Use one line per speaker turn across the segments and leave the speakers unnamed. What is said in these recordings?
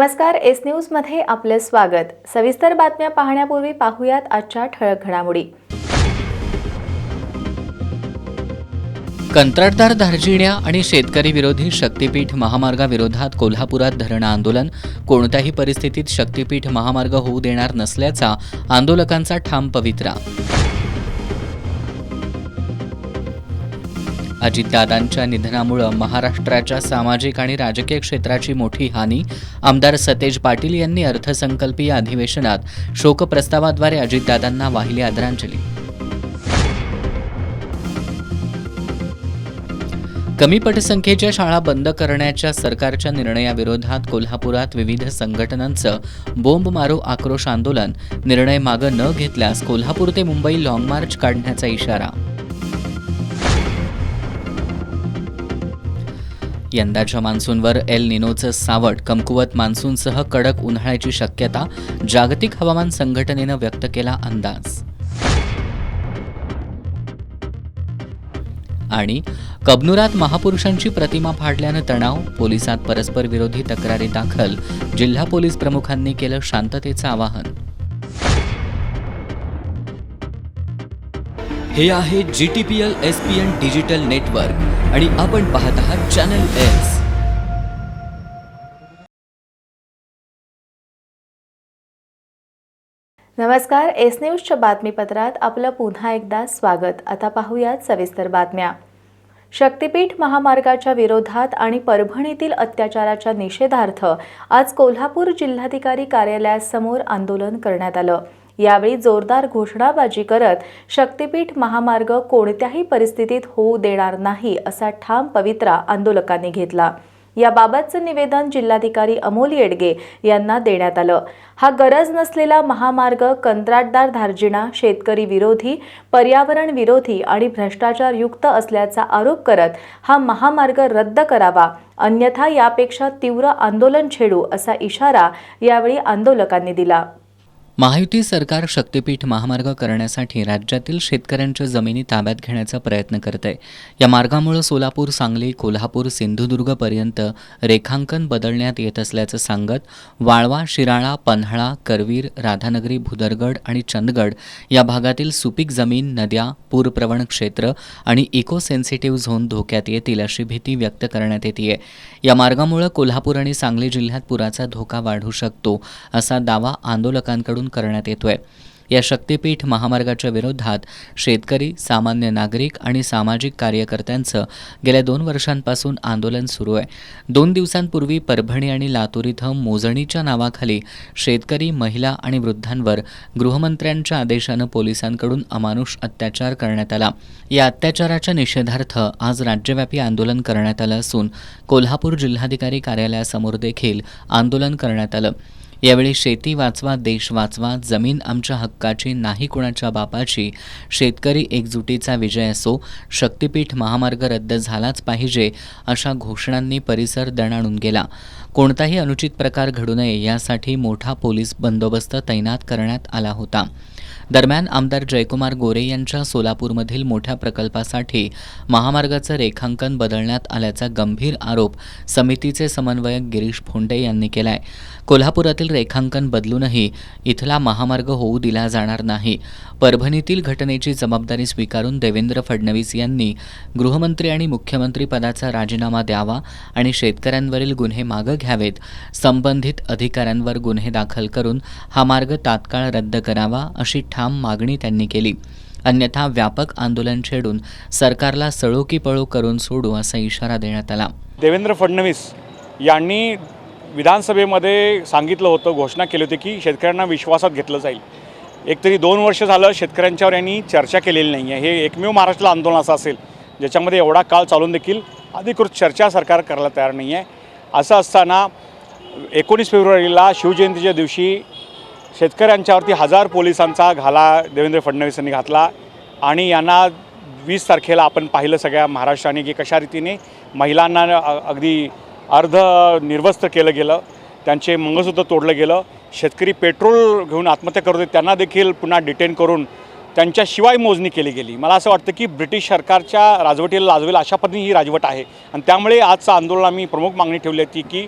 नमस्कार, एस न्यूजमध्ये आपले स्वागत। सविस्तर बातम्या पाहण्यापूर्वी पाहूयात आजच्या ठळक घडामोडी।
कंत्राटदार धार्जिण्या आणि शेतकरी विरोधी शक्तीपीठ महामार्गाविरोधात कोल्हापुरात धरणं आंदोलन। कोणत्याही परिस्थितीत शक्तीपीठ महामार्ग होऊ देणार नसल्याचा आंदोलकांचा ठाम पवित्रा। अजितदादांच्या निधनामुळे महाराष्ट्राच्या सामाजिक आणि राजकीय क्षेत्राची मोठी हानी। आमदार सतेज पाटील यांनी अर्थसंकल्पीय अधिवेशनात शोकप्रस्तावाद्वारे अजितदादांना वाहिली आदरांजली। कमी पटसंख्येच्या शाळा बंद करण्याच्या सरकारच्या निर्णयाविरोधात कोल्हापुरात विविध संघटनांचं बोंबमारो आक्रोश आंदोलन। निर्णय मागे न घेतल्यास कोल्हापूर ते मुंबई लाँग मार्च काढण्याचा इशारा। यंदाच्या मान्सूनवर एल निनोचं सावट। कमकुवत मान्सूनसह कडक उन्हाळ्याची शक्यता। जागतिक हवामान संघटनेनं व्यक्त केला अंदाज। आणि कबनुरात महापुरुषांची प्रतिमा फाडल्यानं तणाव। पोलिसात परस्पर विरोधी तक्रारी दाखल। जिल्हा पोलीस प्रमुखांनी केलं शांततेचं आवाहन।
हे आहे GTPL SPN डिजिटल नेटवर्क आणि आपण पाहत आहात चॅनल एस।
नमस्कार, एस न्यूजच्या बातमीपत्रात आपलं पुन्हा एकदा स्वागत। आता पाहूयात सविस्तर बातम्या। शक्तीपीठ महामार्गाच्या विरोधात आणि परभणीतील अत्याचाराच्या निषेधार्थ आज कोल्हापूर जिल्हाधिकारी कार्यालयासमोर आंदोलन करण्यात आलं। यावेळी जोरदार घोषणाबाजी करत शक्तीपीठ महामार्ग कोणत्याही परिस्थितीत होऊ देणार नाही असा ठाम पवित्रा आंदोलकांनी घेतला। याबाबतचं निवेदन जिल्हाधिकारी अमोल येडगे यांना देण्यात आलं। हा गरज नसलेला महामार्ग कंत्राटदार धार्जिणा, शेतकरी विरोधी, पर्यावरण विरोधी आणि भ्रष्टाचार युक्त असल्याचा आरोप करत हा महामार्ग रद्द करावा, अन्यथा यापेक्षा तीव्र आंदोलन छेडू असा इशारा यावेळी आंदोलकांनी दिला।
महायुती सरकार शक्तीपीठ महामार्ग करण्यासाठी राज्यातील शेतकऱ्यांच्या जमिनी ताब्यात घेण्याचा प्रयत्न करते। या मार्गामुळे सोलापूर, सांगली, कोल्हापूर, सिंधुदुर्गपर्यंत रेखांकन बदलण्यात येत असल्याचं सांगत वाळवा, शिराळा, पन्हाळा, करवीर, राधानगरी, भुदरगड आणि चंदगड या भागातील सुपीक जमीन, नद्या, पूरप्रवण क्षेत्र आणि इको सेन्सिटिव्ह झोन धोक्यात येतील अशी भीती व्यक्त करण्यात येते। या मार्गामुळे कोल्हापूर आणि सांगली जिल्ह्यात पुराचा धोका वाढू शकतो असा दावा आंदोलकांकडून करण्यात येतोय। या शक्तीपीठ महामार्गाच्या विरोधात शेतकरी, सामान्य नागरिक आणि सामाजिक कार्यकर्त्यांचं गेल्या 2 वर्षांपासून आंदोलन सुरू आहे। 2 दिवसांपूर्वी परभणी आणि लातूर इथं मोजणीच्या नावाखाली शेतकरी, महिला आणि वृद्धांवर गृहमंत्र्यांच्या आदेशानं पोलिसांकडून अमानुष अत्याचार करण्यात आला। या अत्याचाराच्या निषेधार्थ आज राज्यव्यापी आंदोलन करण्यात आलं असून कोल्हापूर जिल्हाधिकारी कार्यालयासमोर देखील आंदोलन करण्यात आलं। यावेळी शेती वाचवा, देश वाचवा, जमीन आमच्या हक्काची नाही कुणाच्या बापाची, शेतकरी एकजुटीचा विजय असो, शक्तीपीठ महामार्ग रद्द झालाच पाहिजे अशा घोषणांनी परिसर दणाणून गेला। कोणताही अनुचित प्रकार घडू नये यासाठी मोठा पोलीस बंदोबस्त तैनात करण्यात आला होता। दरम्यान आमदार जयकुमार गोरे यांच्या सोलापूरमधील मोठ्या प्रकल्पासाठी महामार्गाचं रेखांकन बदलण्यात आल्याचा गंभीर आरोप समितीचे समन्वयक गिरीश फोंडे यांनी केलाय। कोल्हापुरातील रेखांकन बदलूनही इथला महामार्ग होऊ दिला जाणार नाही। परभणीतील घटनेची जबाबदारी स्वीकारून देवेंद्र फडणवीस यांनी गृहमंत्री आणि मुख्यमंत्री पदाचा राजीनामा द्यावा आणि शेतकऱ्यांवरील गुन्हे मागे घ्यावेत। संबंधित अधिकाऱ्यांवर गुन्हे दाखल करून हा मार्ग तात्काळ रद्द करावा अशी ठाम मागणी त्यांनी केली। अन्यथा व्यापक आंदोलन छेडून सरकारला सळो की पळो करून सोडू असा इशारा देण्यात आला।
देवेंद्र फडणवीस यांनी विधानसभेमध्ये सांगितलं होतं, घोषणा केली होती की शेतकऱ्यांना विश्वासात घेतलं जाईल। एकतरी 2 वर्ष झालं शेतकऱ्यांच्यावर यांनी चर्चा केलेली नाही आहे। हे एकमेव महाराष्ट्राला आंदोलन असं असेल ज्याच्यामध्ये एवढा काळ चालून देखील अधिकृत चर्चा सरकार करायला तयार नाही आहे। असं असताना 19 फेब्रुवारीला शिवजयंतीच्या दिवशी शेतकऱ्यांच्यावरती 1000 पोलिसांचा घाला देवेंद्र फडणवीस यांनी घातला आणि यांना 20 तारखेला आपण पाहिलं सगळ्या महाराष्ट्राने की कशा रीतीने महिलांना अगदी अर्ध निर्वस्त्र केलं गेलं, त्यांचे मंगळसूत्र तोडलं गेलं। शेतकरी पेट्रोल घेऊन आत्महत्या करत होते त्यांना देखील पुन्हा डिटेन करून त्यांच्याशिवाय मोजणी केली गेली। मला असं वाटतं की ब्रिटिश सरकारच्या राजवटीला लाजवेल अशा पद्धतीने ही राजवट आहे आणि त्यामुळे आजचं आंदोलन आम्ही प्रमुख मागणी ठेवली होती की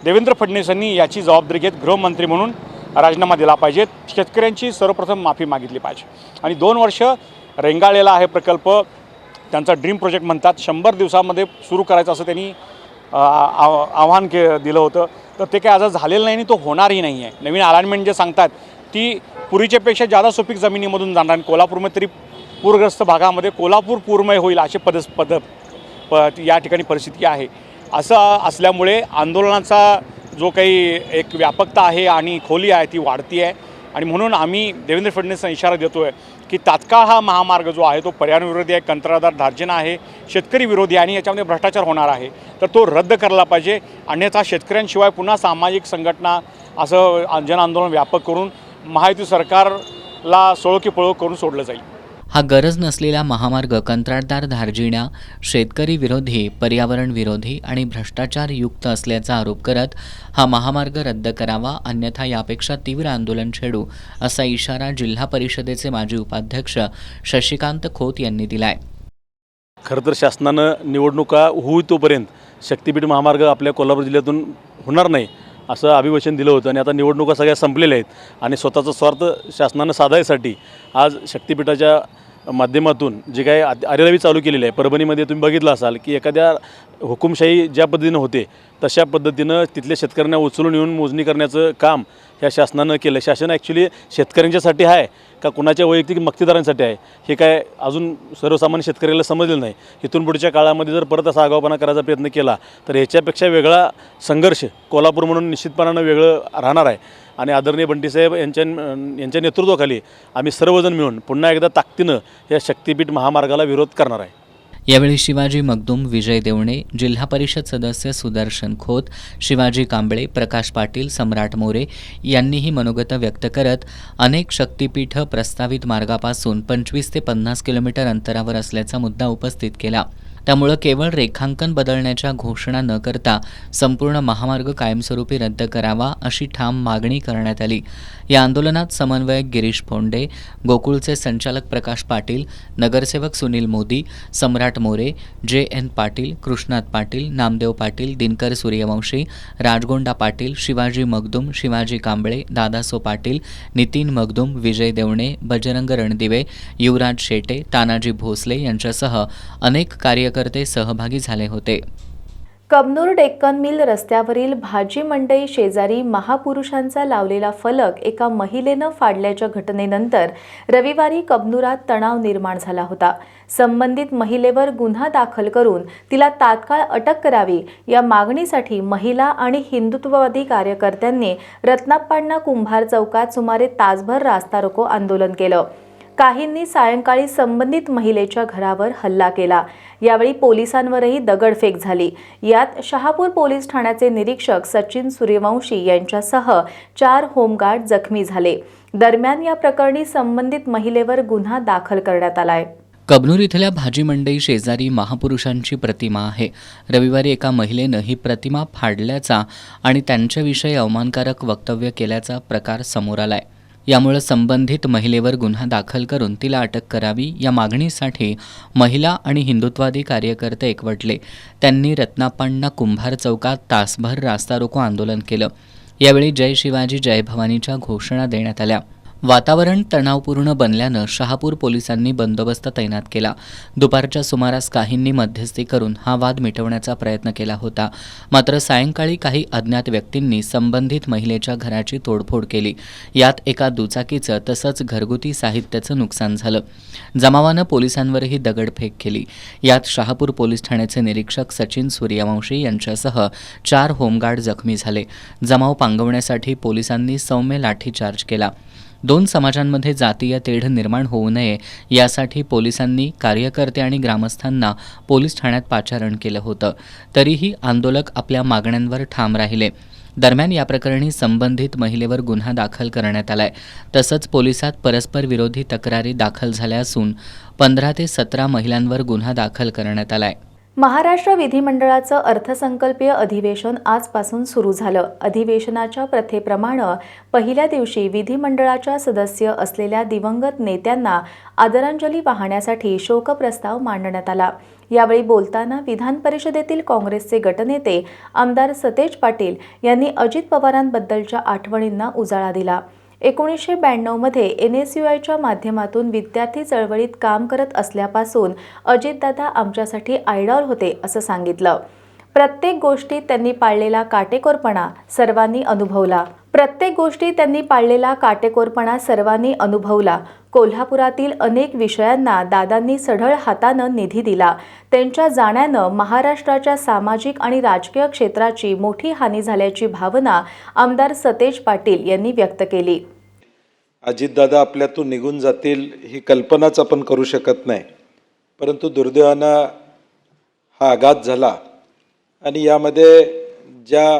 देवेंद्र फडणवीसांनी याची जबाबदारी घेत गृहमंत्री म्हणून राजीनामा दिला पाहिजे. शेतकऱ्यांची सर्वप्रथम माफी मागितली पाहिजे. आणि 2 वर्ष रेंगाळलेला आहे प्रकल्प. त्यांचा ड्रीम प्रोजेक्ट म्हणतात 100 दिवसामध्ये सुरू करायचं असं त्यांनी आव्हान दिलं होतं. तर ते काय आज झालेलं नाही आणि तो होणारही नाही आहे. नवीन अलाइनमेंट जे सांगतात ती पूर्वीच्यापेक्षा जादा सुपीक जमिनीमधून जाणार आणि कोल्हापूरमध्ये तरी पूरग्रस्त भागामध्ये कोल्हापूर पूरमय होईल अशी या ठिकाणी परिस्थिती आहे. असं असल्यामुळे आंदोलनाचा जो काही एक व्यापकता आहे आणि खोली आहे ती वाढती आहे. आणि म्हणून आम्ही देवेंद्र फडणवीसांना इशारा देतो आहे की तात्काळ हा महामार्ग जो आहे तो पर्यावरणविरोधी आहे, कंत्राटदार धार्जिना आहे, शेतकरी विरोधी आहे आणि याच्यामध्ये भ्रष्टाचार होणार आहे. तर तो रद्द करायला पाहिजे. अन्यथा शेतकऱ्यांशिवाय पुन्हा सामाजिक संघटना असं जनआंदोलन व्यापक करून महायुती सरकारला सोळो की पळो करून सोडलं जाईल.
हा गरज नसलेला महामार्ग कंत्राटदार धार्जिण्या, शेतकरी विरोधी, पर्यावरण विरोधी आणि भ्रष्टाचारयुक्त असल्याचा आरोप करत हा महामार्ग रद्द करावा, अन्यथा यापेक्षा तीव्र आंदोलन छेडू असा इशारा जिल्हा परिषदेचे माजी उपाध्यक्ष शशिकांत खोत यांनी दिलाय.
खरं तर शासनानं निवडणुका होऊ तोपर्यंत शक्तिपीठ महामार्ग आपल्या कोल्हापूर जिल्ह्यातून होणार नाही असं अभिवचन दिलं होतं. आणि आता निवडणुका सगळ्या संपलेल्या आहेत आणि स्वतःचा स्वार्थ शासनानं साधायसाठी आज शक्तिपीठाच्या माध्यमातून जे काही अरेरावी चालू केलेली आहे. परभणीमध्ये तुम्ही बघितलं असाल की एखाद्या हुकुमशाही ज्या पद्धतीनं होते तशा पद्धतीनं तिथल्या शेतकऱ्यांना उचलून येऊन मोजणी करण्याचं काम ह्या शासनानं केलं. शासन ॲक्च्युली शेतकऱ्यांच्यासाठी आहे का कुणाच्या वैयक्तिक मक्तेदारांसाठी आहे हे काय अजून सर्वसामान्य शेतकऱ्याला समजलेलं नाही. इथून पुढच्या काळामध्ये जर परत असा आगाऊपणा करायचा प्रयत्न केला तर ह्याच्यापेक्षा वेगळा संघर्ष कोल्हापूर म्हणून निश्चितपणानं वेगळं राहणार आहे. आणि आदरणीय बंटीसाहेब यांच्या नेतृत्वाखाली आम्ही सर्वजण मिळून पुन्हा एकदा ताकदीनं या शक्तिपीठ महामार्गाला विरोध करणार आहे.
यावेळी शिवाजी मगदूम, विजय देवणे, जिल्हा परिषद सदस्य सुदर्शन खोत, शिवाजी कांबळे, प्रकाश पाटील, सम्राट मोरे यांनीही मनोगत व्यक्त करत अनेक शक्तिपीठ प्रस्तावित मार्गापासून 25 ते 50 किलोमीटर अंतरावर असल्याचा मुद्दा उपस्थित केला. त्यामुळे केवळ रेखांकन बदलण्याच्या घोषणा न करता संपूर्ण महामार्ग कायमस्वरूपी रद्द करावा अशी ठाम मागणी करण्यात आली. या आंदोलनात समन्वयक गिरीश फोंडे, गोकुळचे संचालक प्रकाश पाटील, नगरसेवक सुनील मोदी, सम्राट मोरे, JN पाटील, कृष्णात पाटील, नामदेव पाटील, दिनकर सूर्यवंशी, राजगोंडा पाटील, शिवाजी मगदूम, शिवाजी कांबळे, दादासो पाटील, नितीन मगदूम, विजय देवणे, बजरंग रणदिवे, युवराज शेटे, तानाजी भोसले यांच्यासह अनेक कार्यकर्ते सहभागी झाले होते.
कबनूर डेक्कन मिल रस्त्यावरील भाजी मंडई शेजारी महापुरुषांचा लावलेला फलक एका महिलेनं फाडल्याच्या घटनेनंतर रविवारी कबनूरात तणाव निर्माण झाला होता. संबंधित महिलेवर गुन्हा दाखल करून तिला तात्काळ अटक करावी या मागणीसाठी महिला आणि हिंदुत्ववादी कार्यकर्त्यांनी रत्नाप्पाण्णा कुंभार चौकात सुमारे तासभर रास्ता रोको आंदोलन केलं. काहींनी सायंकाळी संबंधित महिलेच्या घरावर हल्ला केला. यावेळी पोलिसांवरही दगडफेक झाली. यात शहापूर पोलीस ठाण्याचे निरीक्षक सचिन सूर्यवंशी यांच्यासह 4 होमगार्ड जखमी झाले. दरम्यान या प्रकरणी संबंधित महिलेवर गुन्हा दाखल करण्यात आलाय.
कबनूर इथल्या भाजी मंडई शेजारी महापुरुषांची प्रतिमा आहे. रविवारी एका महिलेनं ही प्रतिमा फाडल्याचा आणि त्यांच्याविषयी अवमानकारक वक्तव्य केल्याचा प्रकार समोर आलाय. यामुळे संबंधित महिलेवर गुन्हा दाखल करून तिला अटक करावी या मागणीसाठी महिला आणि हिंदुत्ववादी कार्यकर्ते एकवटले. त्यांनी रत्नाप्पाण्णा कुंभार चौकात तासभर रास्ता रोको आंदोलन केलं. यावेळी जय शिवाजी जय भवानीच्या घोषणा देण्यात आल्या. वातावरण तणावपूर्ण बनल्यानं शहापूर पोलिसांनी बंदोबस्त तैनात केला. दुपारच्या सुमारास काहींनी मध्यस्थी करून हा वाद मिटवण्याचा प्रयत्न केला होता. मात्र सायंकाळी काही अज्ञात व्यक्तींनी संबंधित महिलेच्या घराची तोडफोड केली. यात एका दुचाकीचं तसंच घरगुती साहित्याचं नुकसान झालं. जमावानं पोलिसांवरही दगडफेक केली. यात शहापूर पोलीस ठाण्याचे निरीक्षक सचिन सूर्यवंशी यांच्यासह 4 होमगार्ड जखमी झाले. जमाव पांगवण्यासाठी पोलिसांनी सौम्य लाठीचार्ज केला. 2 समाजांमध्ये जातीय तेढ निर्माण होऊ नये यासाठी पोलिसांनी कार्यकर्ते आणि ग्रामस्थांना पोलीस ठाण्यात पाचारण केलं होतं. तरीही आंदोलक आपल्या मागण्यांवर ठाम राहिले. दरम्यान या प्रकरणी संबंधित महिलेवर गुन्हा दाखल करण्यात आलाय. तसंच पोलिसात परस्पर विरोधी तक्रारी दाखल झाल्या असून 15 ते 17 महिलांवर गुन्हा दाखल करण्यात आलाय.
महाराष्ट्र विधिमंडळाचं अर्थसंकल्पीय अधिवेशन आजपासून सुरू झालं. अधिवेशनाच्या प्रथेप्रमाणे पहिल्या दिवशी विधिमंडळाच्या सदस्य असलेल्या दिवंगत नेत्यांना आदरांजली वाहण्यासाठी शोकप्रस्ताव मांडण्यात आला. यावेळी बोलताना विधान परिषदेतील काँग्रेसचे गटनेते आमदार सतेज पाटील यांनी अजित पवारांबद्दलच्या आठवणींना उजाळा दिला. 1992 मध्ये NSUIच्या माध्यमातून विद्यार्थी चळवळीत काम करत असल्यापासून अजितदादा आमच्यासाठी आयडॉल होते असं सांगितलं. प्रत्येक गोष्टीत त्यांनी पाळलेला काटेकोरपणा सर्वांनी अनुभवला. कोल्हापुरातील अनेक विषयांना दादांनी सढळ हातानं निधी दिला. त्यांच्या जाण्यानं महाराष्ट्राच्या सामाजिक आणि राजकीय क्षेत्राची मोठी हानी झाल्याची भावना आमदार सतेज पाटील यांनी व्यक्त केली.
अजितदादा आपल्यातून निघून जातील ही कल्पनाच आपण करू शकत नाही, परंतु दुर्दैवानं हा आघात झाला आणि यामध्ये ज्या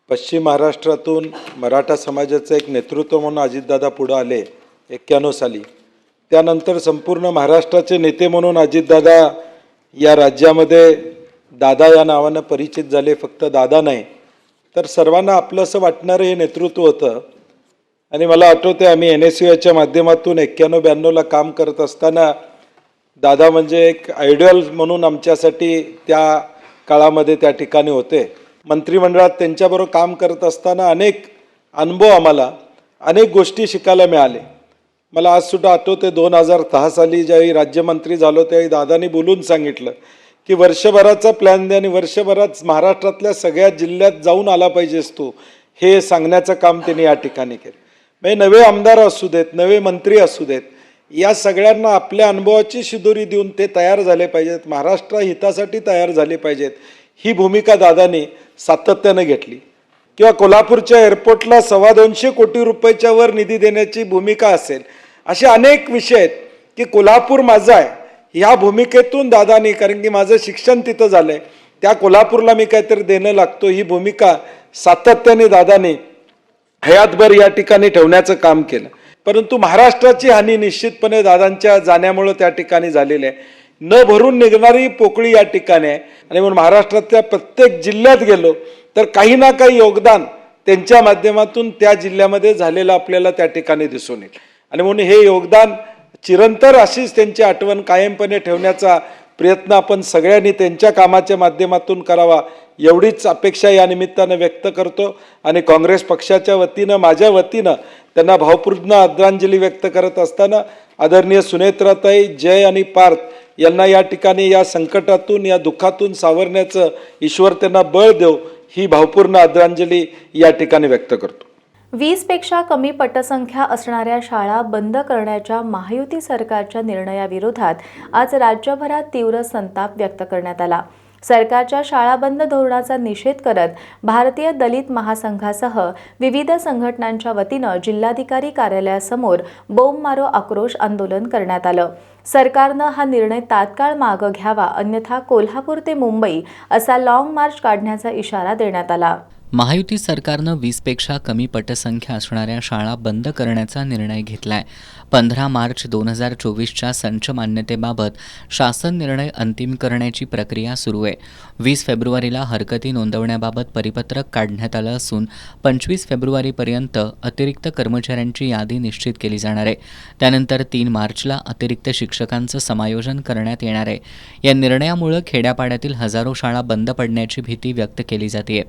पश्चिम महाराष्ट्रातून मराठा समाजाचं एक नेतृत्व म्हणून अजितदादा पुढं आले 91 साली, त्यानंतर संपूर्ण महाराष्ट्राचे नेते म्हणून अजितदादा या राज्यामध्ये दादा या नावानं परिचित झाले. फक्त दादा नाही तर सर्वांना आपलं असं वाटणारं हे नेतृत्व होतं. आणि मला आठवते आम्ही NSUIच्या माध्यमातून 91-92ला काम करत असताना दादा म्हणजे एक आयडॉल म्हणून आमच्यासाठी त्या काळामध्ये त्या ठिकाणी होते. मंत्रिमंडळात त्यांच्याबरोबर काम करत असताना अनेक अनुभव आम्हाला अनेक गोष्टी शिकायला मिळाले. मला आजसुद्धा आठवते 2010 साली ज्यावेळी राज्यमंत्री झालो त्यावेळी दादानी बोलून सांगितलं की वर्षभराचा प्लॅन दे आणि वर्षभरात महाराष्ट्रातल्या सगळ्या जिल्ह्यात जाऊन आला पाहिजेस तू, हे सांगण्याचं काम त्यांनी या ठिकाणी केलं. म्हणजे नवे आमदार असू देत, नवे मंत्री असू देत, या सगळ्यांना आपल्या अनुभवाची शिदोरी देऊन ते तयार झाले पाहिजेत, महाराष्ट्र हितासाठी तयार झाले पाहिजेत, ही भूमिका दादांनी सातत्यानं घेतली. किंवा कोल्हापूरच्या एअरपोर्टला 225 कोटी रुपयाच्या वर निधी देण्याची भूमिका असेल, असे अनेक विषय आहेत की कोल्हापूर माझं आहे ह्या भूमिकेतून दादांनी, कारण की माझं शिक्षण तिथं झालं आहे, त्या कोल्हापूरला मी काहीतरी देणं लागतो, ही भूमिका सातत्याने दादांनी हयातभर या ठिकाणी ठेवण्याचं काम केलं. परंतु महाराष्ट्राची हानी निश्चितपणे दादांच्या जाण्यामुळं त्या ठिकाणी झालेली आहे. न भरून निघणारी पोकळी या ठिकाणी आहे आणि म्हणून महाराष्ट्रातल्या प्रत्येक जिल्ह्यात गेलो तर काही ना काही योगदान त्यांच्या माध्यमातून त्या जिल्ह्यामध्ये झालेलं आपल्याला त्या ठिकाणी दिसून येईल. आणि म्हणून हे योगदान चिरंतर अशीच त्यांची आठवण कायमपणे ठेवण्याचा प्रयत्न आपण सगळ्यांनी त्यांच्या कामाच्या माध्यमातून करावा, एवढीच अपेक्षा या निमित्तानं व्यक्त करतो. आणि काँग्रेस पक्षाच्या वतीनं, माझ्या वतीनं त्यांना भावपूर्ण आदरांजली व्यक्त करत असताना आदरणीय सुनेत्राताई, जय आणि पार्थ यांना या ठिकाणी या संकटातून, या दुःखातून सावरण्याचं ईश्वर त्यांना बळ देव, ही भावपूर्ण आदरांजली या ठिकाणी व्यक्त करतो.
20 पेक्षा कमी पटसंख्या असणाऱ्या शाळा बंद करण्याच्या महायुती सरकारच्या निर्णयाविरोधात आज राज्यभरात तीव्र संताप व्यक्त करण्यात आला. सरकारच्या शाळा बंद धोरणाचा निषेध करत भारतीय दलित महासंघासह विविध संघटनांच्या वतीनं जिल्हाधिकारी कार्यालयासमोर बोंबमारो आक्रोश आंदोलन करण्यात आलं. सरकारनं हा निर्णय तात्काळ मागं घ्यावा, अन्यथा कोल्हापूर ते मुंबई असा लाँग मार्च काढण्याचा इशारा देण्यात आला.
महायुती सरकारनं 20 पेक्षा कमी पटसंख्या असणाऱ्या शाळा बंद करण्याचा निर्णय घेतलाय. 15 मार्च 2024च्या संच मान्यतेबाबत शासन निर्णय अंतिम करण्याची प्रक्रिया सुरू आहे. 20 फेब्रुवारीला हरकती नोंदवण्याबाबत परिपत्रक काढण्यात आलं असून 25 फेब्रुवारीपर्यंत अतिरिक्त कर्मचाऱ्यांची यादी निश्चित केली जाणार आहे. त्यानंतर 3 मार्चला अतिरिक्त शिक्षकांचं समायोजन करण्यात येणार आहे. या निर्णयामुळे खेड्यापाड्यातील हजारो शाळा बंद पडण्याची भीती व्यक्त केली जाते.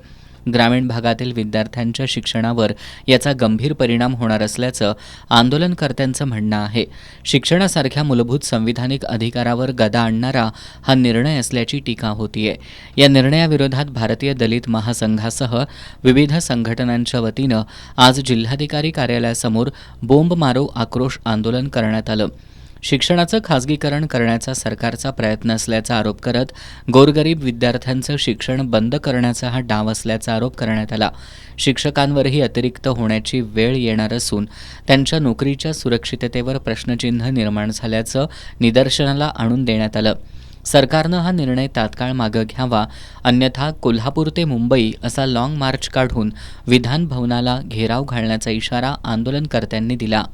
ग्रामीण भागातील विद्यार्थ्यांच्या शिक्षणावर याचा गंभीर परिणाम होणार असल्याचं आंदोलनकर्त्यांचं म्हणणं आहे. शिक्षणासारख्या मूलभूत संविधानिक अधिकारावर गदा आणणारा हा निर्णय असल्याची टीका होतीये. या निर्णयाविरोधात भारतीय दलित महासंघासह विविध संघटनांच्या वतीनं आज जिल्हाधिकारी कार्यालयासमोर बोंबमारो आक्रोश आंदोलन करण्यात आलं. शिक्षणाचं खाजगीकरण करण्याचा सरकारचा प्रयत्न असल्याचा आरोप करत गोरगरीब विद्यार्थ्यांचं शिक्षण बंद करण्याचा हा डाव असल्याचा आरोप करण्यात आला. शिक्षकांवरही अतिरिक्त होण्याची वेळ येणार असून त्यांच्या नोकरीच्या सुरक्षिततेवर प्रश्नचिन्ह निर्माण झाल्याचं निदर्शनाला आणून देण्यात आलं. सरकारनं हा निर्णय तात्काळ मागं घ्यावा, अन्यथा कोल्हापूर ते मुंबई असा लाँग मार्च काढून विधान भवनाला घेराव घालण्याचा इशारा आंदोलनकर्त्यांनी दिला.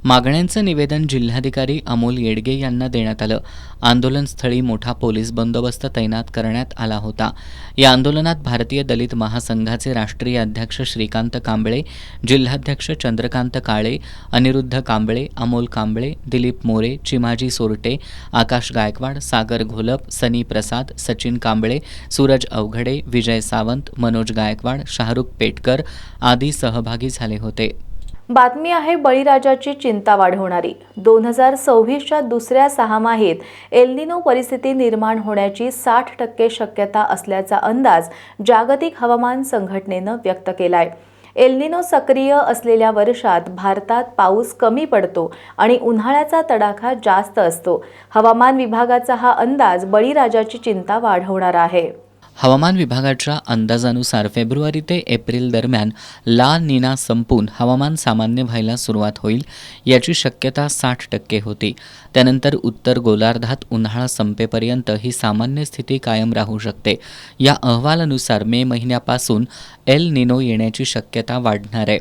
मागण्यांचं निवेदन जिल्हाधिकारी अमोल येडगे यांना देण्यात आलं. आंदोलनस्थळी मोठा पोलीस बंदोबस्त तैनात करण्यात आला होता. या आंदोलनात भारतीय दलित महासंघाचे राष्ट्रीय अध्यक्ष श्रीकांत कांबळे, जिल्हाध्यक्ष चंद्रकांत काळे, अनिरुद्ध कांबळे, अमोल कांबळे, दिलीप मोरे, चिमाजी सोरटे, आकाश गायकवाड, सागर घोलप, सनी प्रसाद, सचिन कांबळे, सूरज अवघडे, विजय सावंत, मनोज गायकवाड, शाहरुख पेटकर आदी सहभागी झाले होते.
बातमी आहे बळीराजाची चिंता वाढवणारी. 2026च्या दुसऱ्या सहामाहीत एल्निनो परिस्थिती निर्माण होण्याची 60% शक्यता असल्याचा अंदाज जागतिक हवामान संघटनेनं व्यक्त केलाय. एल्निनो सक्रिय असलेल्या वर्षात भारतात पाऊस कमी पडतो आणि उन्हाळ्याचा तडाखा जास्त असतो. हवामान विभागाचा हा अंदाज बळीराजाची चिंता वाढवणारा आहे.
हवामान विभागाच्या अंदाजानुसार फेब्रुवारी ते एप्रिल दरम्यान ला नीना संपून हवामान सामान्य व्हायला सुरुवात होईल याची शक्यता 60% होती. त्यानंतर उत्तर गोलार्धात उन्हाळा संपेपर्यंत ही सामान्य स्थिती कायम राहू शकते. या अहवालानुसार मे महिन्यापासून एल निनो येण्याची शक्यता वाढणार आहे.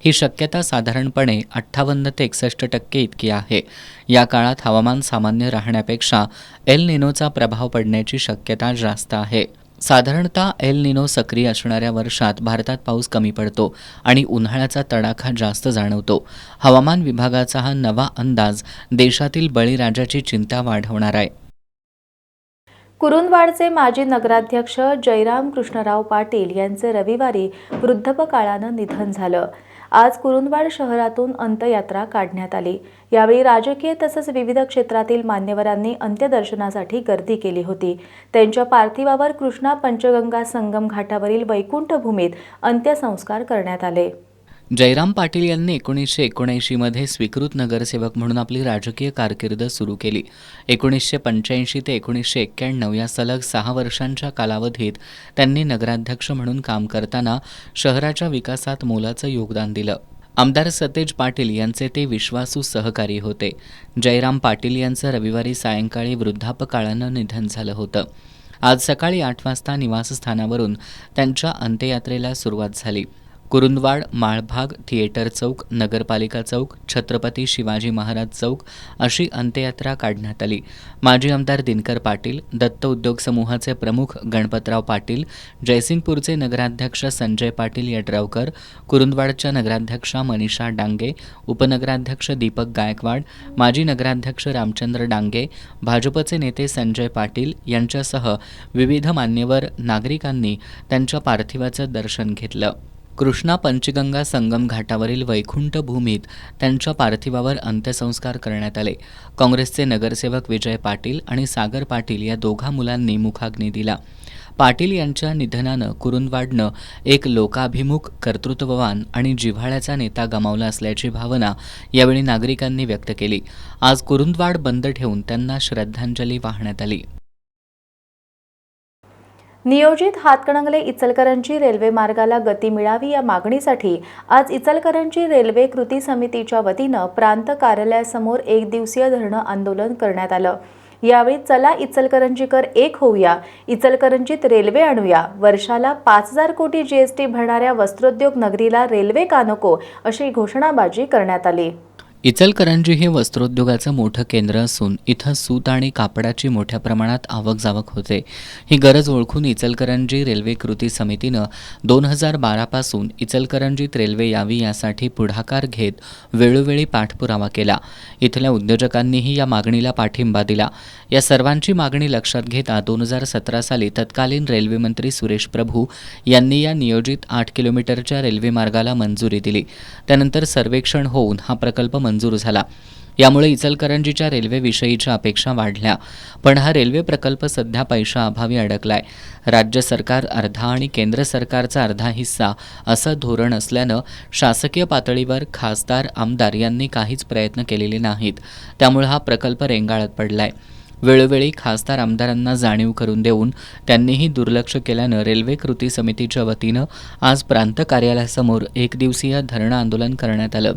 ही शक्यता साधारणपणे 58 ते 61% इतकी आहे. या काळात हवामान सामान्य राहण्यापेक्षा एल निनोचा प्रभाव पडण्याची शक्यता जास्त आहे. साधारणतः एल निनो सक्रिय असणाऱ्या वर्षात भारतात पाऊस कमी पडतो आणि उन्हाळ्याचा तडाखा जास्त जाणवतो. हवामान विभागाचा हा नवा अंदाज देशातील बळीराजाची चिंता वाढवणार आहे.
कुरुंदवाडचे माजी नगराध्यक्ष जयराम कृष्णराव पाटील यांचे रविवारी वृद्धापकाळानं निधन झालं. आज कुरुंदवाड शहरातून अंत्ययात्रा काढण्यात आली. यावेळी राजकीय तसंच विविध क्षेत्रातील मान्यवरांनी अंत्यदर्शनासाठी गर्दी केली होती. त्यांच्या पार्थिवावर कृष्णा पंचगंगा संगम घाटावरील वैकुंठ भूमीत अंत्यसंस्कार करण्यात आले.
जयराम पाटील यांनी 1979मध्ये स्वीकृत नगरसेवक म्हणून आपली राजकीय कारकीर्द सुरू केली. 1985 ते 1991 या सलग 6 वर्षांच्या कालावधीत त्यांनी नगराध्यक्ष म्हणून काम करताना शहराच्या विकासात मोलाचं योगदान दिलं. आमदार सतेज पाटील यांचे ते विश्वासू सहकारी होते. जयराम पाटील यांचं रविवारी सायंकाळी वृद्धापकाळानं निधन झालं होतं. आज सकाळी 8 वाजता निवासस्थानावरून त्यांच्या अंत्ययात्रेला सुरुवात झाली. कुरुंदवाड, माळभाग, थिएटर चौक, नगरपालिका चौक, छत्रपती शिवाजी महाराज चौक अशी अंत्ययात्रा काढण्यात आली. माजी आमदार दिनकर पाटील, दत्त उद्योग समूहाचे प्रमुख गणपतराव पाटील, जयसिंगपूरचे नगराध्यक्ष संजय पाटील यड्रावकर, कुरुंदवाडच्या नगराध्यक्षा मनीषा डांगे, उपनगराध्यक्ष दीपक गायकवाड, माजी नगराध्यक्ष रामचंद्र डांगे, भाजपचे नेते संजय पाटील यांच्यासह विविध मान्यवर नागरिकांनी त्यांच्या पार्थिवाचं दर्शन घेतलं. कृष्णा पंचगंगा संगम घाटावरील वैकुंठ भूमीत त्यांच्या पार्थिवावर अंत्यसंस्कार करण्यात आले. काँग्रेसचे नगरसेवक विजय पाटील आणि सागर पाटील या दोघा मुलांनी मुखाग्नी दिला. पाटील यांच्या निधनानं कुरुंदवाडनं एक लोकाभिमुख, कर्तृत्ववान आणि जिव्हाळ्याचा नेता गमावला असल्याची भावना यावेळी नागरिकांनी व्यक्त केली. आज कुरुंदवाड बंद ठेवून त्यांना श्रद्धांजली वाहण्यात आली.
नियोजित हातकणंगले इचलकरंजी रेल्वे मार्गाला गती मिळावी या मागणीसाठी आज इचलकरंजी रेल्वे कृती समितीच्या वतीनं प्रांत कार्यालयासमोर 1 दिवसीय धरणं आंदोलन करण्यात आलं. यावेळी चला इचलकरंजीकर एक होऊया, इचलकरंजीत रेल्वे आणूया, वर्षाला 5,000 कोटी जीएसटी भरणाऱ्या वस्त्रोद्योग नगरीला रेल्वे का नको अशी घोषणाबाजी करण्यात आली.
इचलकरंजी हे वस्त्रोद्योगाचं मोठं केंद्र असून इथं सूत आणि कापडाची मोठ्या प्रमाणात आवक-जावक होते. ही गरज ओळखून इचलकरंजी रेल्वे कृती समितीनं 2012 पासून इचलकरंजीत रेल्वे यावी यासाठी पुढाकार घेत वेळोवेळी पाठपुरावा केला. इथल्या उद्योजकांनीही या मागणीला पाठिंबा दिला. या सर्वांची मागणी लक्षात घेता 2017 साली तत्कालीन रेल्वे मंत्री सुरेश प्रभू यांनी या नियोजित 8 किलोमीटरच्या रेल्वे मार्गाला मंजुरी दिली. त्यानंतर सर्वेक्षण होऊन हा प्रकल्प मंजूर झाला. यामुळे इचलकरंजीच्या रेल्वेविषयीच्या अपेक्षा वाढल्या. पण हा रेल्वे प्रकल्प सध्या पैशाअभावी अडकलाय. राज्य सरकार अर्धा आणि केंद्र सरकारचा अर्धा हिस्सा असं धोरण असल्यानं शासकीय पातळीवर खासदार, आमदार यांनी काहीच प्रयत्न केलेले नाहीत. त्यामुळे हा प्रकल्प रेंगाळत पडलाय. वेळोवेळी खासदार, आमदारांना जाणीव करून देऊन त्यांनीही दुर्लक्ष केल्यानं रेल्वे कृती समितीच्या वतीनं आज प्रांत कार्यालयासमोर 1 दिवसीय धरणं आंदोलन करण्यात आलं.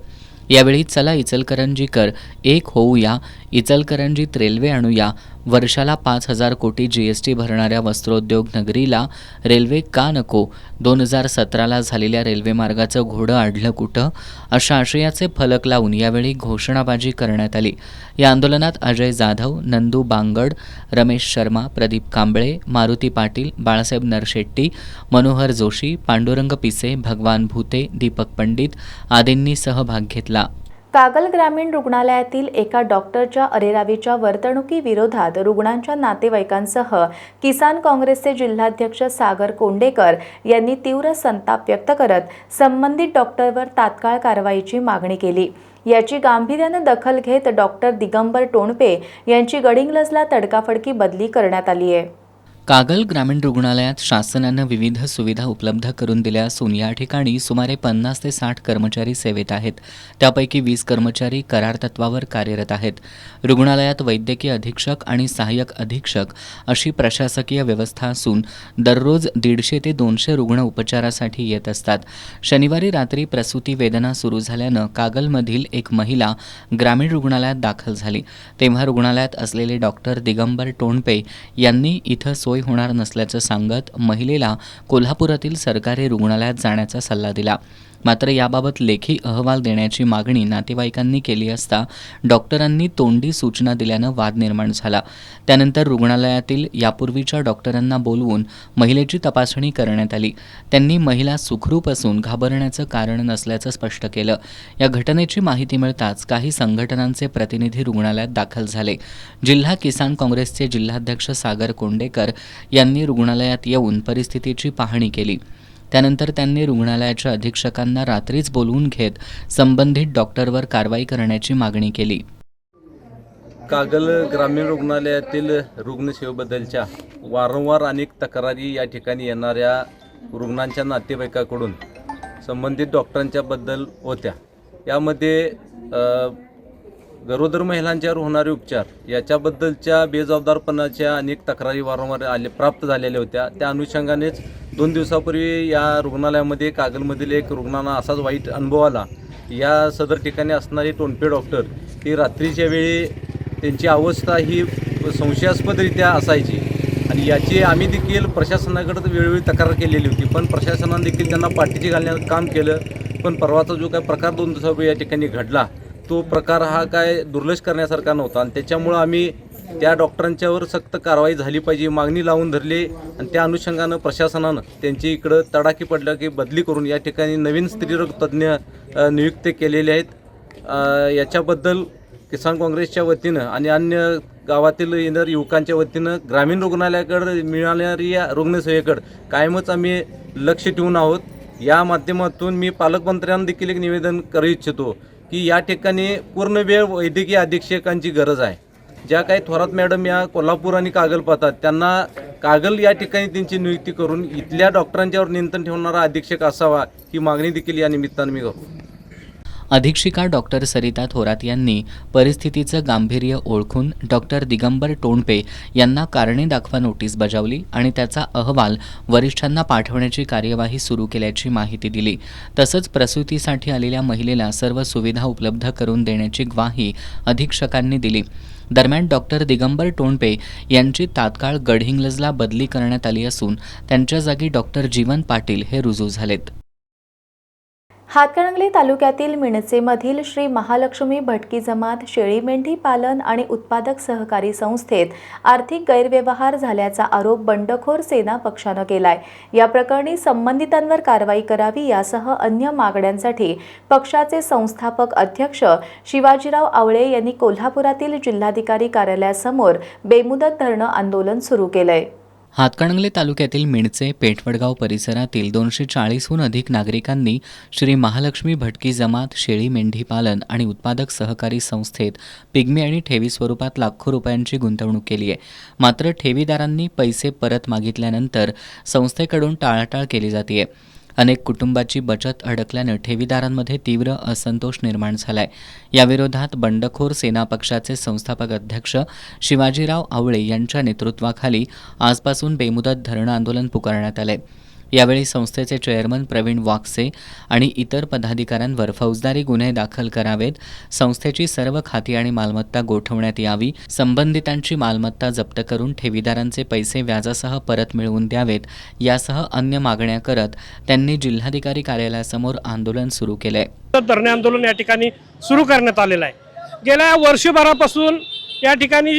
यावेळी चला इचलकरंजीकर एक होऊया, इचलकरंजीत रेल्वे आणूया, वर्षाला 5,000 कोटी GST भरणाऱ्या वस्त्रोद्योग नगरीला रेल्वे का नको? 2017ला झालेल्या रेल्वेमार्गाचं घोडं अडलं कुठं? अशा आशयाचे फलक लावून यावेळी घोषणाबाजी करण्यात आली. या आंदोलनात अजय जाधव, नंदू बांगड, रमेश शर्मा, प्रदीप कांबळे, मारुती पाटील, बाळासाहेब नरशेट्टी, मनोहर जोशी, पांडुरंग पिसे, भगवान भूते, दीपक पंडित आदींनी सहभाग घेतला.
कागल ग्रामीण रुग्णालयातील एका डॉक्टरच्या अरेरावीच्या वर्तणुकीविरोधात रुग्णांच्या नातेवाईकांसह किसान काँग्रेसचे जिल्हाध्यक्ष सागर कोंडेकर यांनी तीव्र संताप व्यक्त करत संबंधित डॉक्टरवर तात्काळ कारवाईची मागणी केली. याची गांभीर्यानं दखल घेत डॉक्टर दिगंबर टोणपे यांची गडिंग्लजला तडकाफडकी बदली करण्यात आली आहे.
कागल ग्रामीण रुग्णालयात शासनानं विविध सुविधा उपलब्ध करून दिल्या असून या ठिकाणी सुमारे 50 ते 60 कर्मचारी सेवेत आहेत. त्यापैकी 20 कर्मचारी करार तत्वावर कार्यरत आहेत. रुग्णालयात वैद्यकीय अधीक्षक आणि सहाय्यक अधीक्षक अशी प्रशासकीय व्यवस्था असून दररोज 150 ते 200 रुग्ण उपचारासाठी येत असतात. शनिवारी रात्री प्रसूती वेदना सुरू झाल्यानं कागलमधील एक महिला ग्रामीण रुग्णालयात दाखल झाली. तेव्हा रुग्णालयात असलेले डॉक्टर दिगंबर टोणपे यांनी इथं सोय होणार नसल्याचं सांगत महिलेला कोल्हापुरातील सरकारी रुग्णालयात जाण्याचा सल्ला दिला. मात्र याबाबत लेखी अहवाल देण्याची मागणी नातेवाईकांनी केली असता डॉक्टरांनी तोंडी सूचना दिल्यानं वाद निर्माण झाला. त्यानंतर रुग्णालयातील यापूर्वीच्या डॉक्टरांना बोलवून महिलेची तपासणी करण्यात आली. त्यांनी महिला सुखरूप असून घाबरण्याचं कारण नसल्याचं स्पष्ट केलं. या घटनेची माहिती मिळताच काही संघटनांचे प्रतिनिधी रुग्णालयात दाखल झाले. जिल्हा किसान काँग्रेसचे जिल्हाध्यक्ष सागर कोंडेकर यांनी रुग्णालयात येऊन परिस्थितीची पाहणी केली. त्यानंतर त्यांनी रुग्णालयाच्या अधीक्षकांना रात्रीच बोलवून घेत संबंधित डॉक्टरवर कारवाई करण्याची मागणी केली.
कागल ग्रामीण रुग्णालयातील रुग्णसेवेबद्दलच्या वारंवार अनेक तक्रारी या ठिकाणी येणाऱ्या रुग्णांच्या नातेवाईकाकडून संबंधित डॉक्टरांच्याबद्दल होत्या. यामध्ये गरोदर महिलांच्यावर होणारे उपचार याच्याबद्दलच्या बेजबाबदारपणाच्या अनेक तक्रारी वारंवार प्राप्त झालेल्या होत्या. त्या अनुषंगानेच 2 दिवसापूर्वी या रुग्णालयामध्ये कागलमधील एक रुग्णांना असाच वाईट अनुभव आला. या सदर ठिकाणी असणारे टोणपे डॉक्टर ही रात्रीच्या वेळी त्यांची अवस्था ही संशयास्पदरित्या असायची आणि याची आम्ही देखील प्रशासनाकडे वेळोवेळी तक्रार केलेली होती. पण प्रशासनाने देखील त्यांना पाठीशी घालण्याचं काम केलं. पण परवाचा जो काय प्रकार 2 दिवसापूर्वी या ठिकाणी घडला तो प्रकार हा काय दुर्लक्ष करण्यासारखा नव्हता आणि त्याच्यामुळं आम्ही त्या डॉक्टरांच्यावर सक्त कारवाई झाली पाहिजे मागणी लावून धरली आणि त्या अनुषंगानं प्रशासनानं त्यांची इकडं तडाखी पडलं की बदली करून या ठिकाणी नवीन स्त्रीरोग तज्ज्ञ नियुक्त केलेले आहेत. याच्याबद्दल किसान काँग्रेसच्या वतीनं आणि अन्य गावातील इतर युवकांच्या वतीनं ग्रामीण रुग्णालयाकडे मिळणारी या रुग्णसेवेकडे कायमच आम्ही लक्ष ठेवून आहोत. या माध्यमातून मी पालकमंत्र्यांना देखील एक निवेदन करू इच्छितो की या ठिकाणी पूर्ण वेळ वैद्यकीय अधीक्षकांची गरज आहे. ज्या काही थोरात मॅडम या कोल्हापूर आणि कागल पाहतात त्यांना कागल या ठिकाणी त्यांची नियुक्ती करून इथल्या डॉक्टरांच्यावर नियंत्रण ठेवणारा अधीक्षक असावा ही मागणी देखील या निमित्तानं मी करतो.
अधीक्षिका डॉक्टर सरिता थोरात यांनी परिस्थितीचं गांभीर्य ओळखून डॉक्टर दिगंबर टोणपे यांना कारणे दाखवा नोटीस बजावली आणि त्याचा अहवाल वरिष्ठांना पाठवण्याची कार्यवाही सुरू केल्याची माहिती दिली. तसंच प्रसूतीसाठी आलेल्या महिलेला सर्व सुविधा उपलब्ध करून देण्याची ग्वाही अधीक्षकांनी दिली. दरम्यान डॉक्टर दिगंबर टोणपे यांची तात्काळ गडहिंग्लजला बदली करण्यात आली असून त्यांच्या जागी डॉक्टर जीवन पाटील हे रुजू झालेत.
हातकणंगले तालुक्यातील मिणचेमधील श्री महालक्ष्मी भटकी जमात शेळी मेंढी पालन आणि उत्पादक सहकारी संस्थेत आर्थिक गैरव्यवहार झाल्याचा आरोप बंडखोर सेना पक्षानं केलाय. या प्रकरणी संबंधितांवर कारवाई करावी यासह अन्य मागण्यांसाठी पक्षाचे संस्थापक अध्यक्ष शिवाजीराव आवळे यांनी कोल्हापुरातील जिल्हाधिकारी कार्यालयासमोर बेमुदत धरणं आंदोलन सुरू केलंय.
हातकणंगले तालुक्यातील मिणचे पेठवडगाव परिसरातील 240हून अधिक नागरिकांनी श्री महालक्ष्मी भटकी जमात शेळी मेंढी पालन आणि उत्पादक सहकारी संस्थेत पिगमी आणि ठेवी स्वरूपात लाखो रुपयांची गुंतवणूक केली आहे. मात्र ठेवीदारांनी पैसे परत मागितल्यानंतर संस्थेकडून टाळाटाळ केली जाते. अनेक कुटुंबाची बचत अडकल्यानं ठेवीदारांमध्ये तीव्र असंतोष निर्माण झालाय. याविरोधात बंडखोर सेना पक्षाचे संस्थापक अध्यक्ष शिवाजीराव आवळे यांच्या नेतृत्वाखाली आजपासून बेमुदत धरणं आंदोलन पुकारण्यात आलंय. यावेळी संस्थेचे चेअरमन प्रवीण वाकसे आणि इतर पदाधिकाऱ्यांवर फौजदारी गुन्हे दाखल करावेत, संस्थेची सर्व खाती आणि मालमत्ता गोठवण्यात यावी, संबंधितांची मालमत्ता जप्त करून ठेवीदारांचे पैसे व्याजासह परत मिळवून द्यावेत यासह अन्य मागण्या करत त्यांनी जिल्हाधिकारी कार्यालयासमोर आंदोलन सुरू केले.
धरणे आंदोलन या ठिकाणी सुरू करण्यात आलेलं आहे. गेल्या वर्षभरापासून या ठिकाणी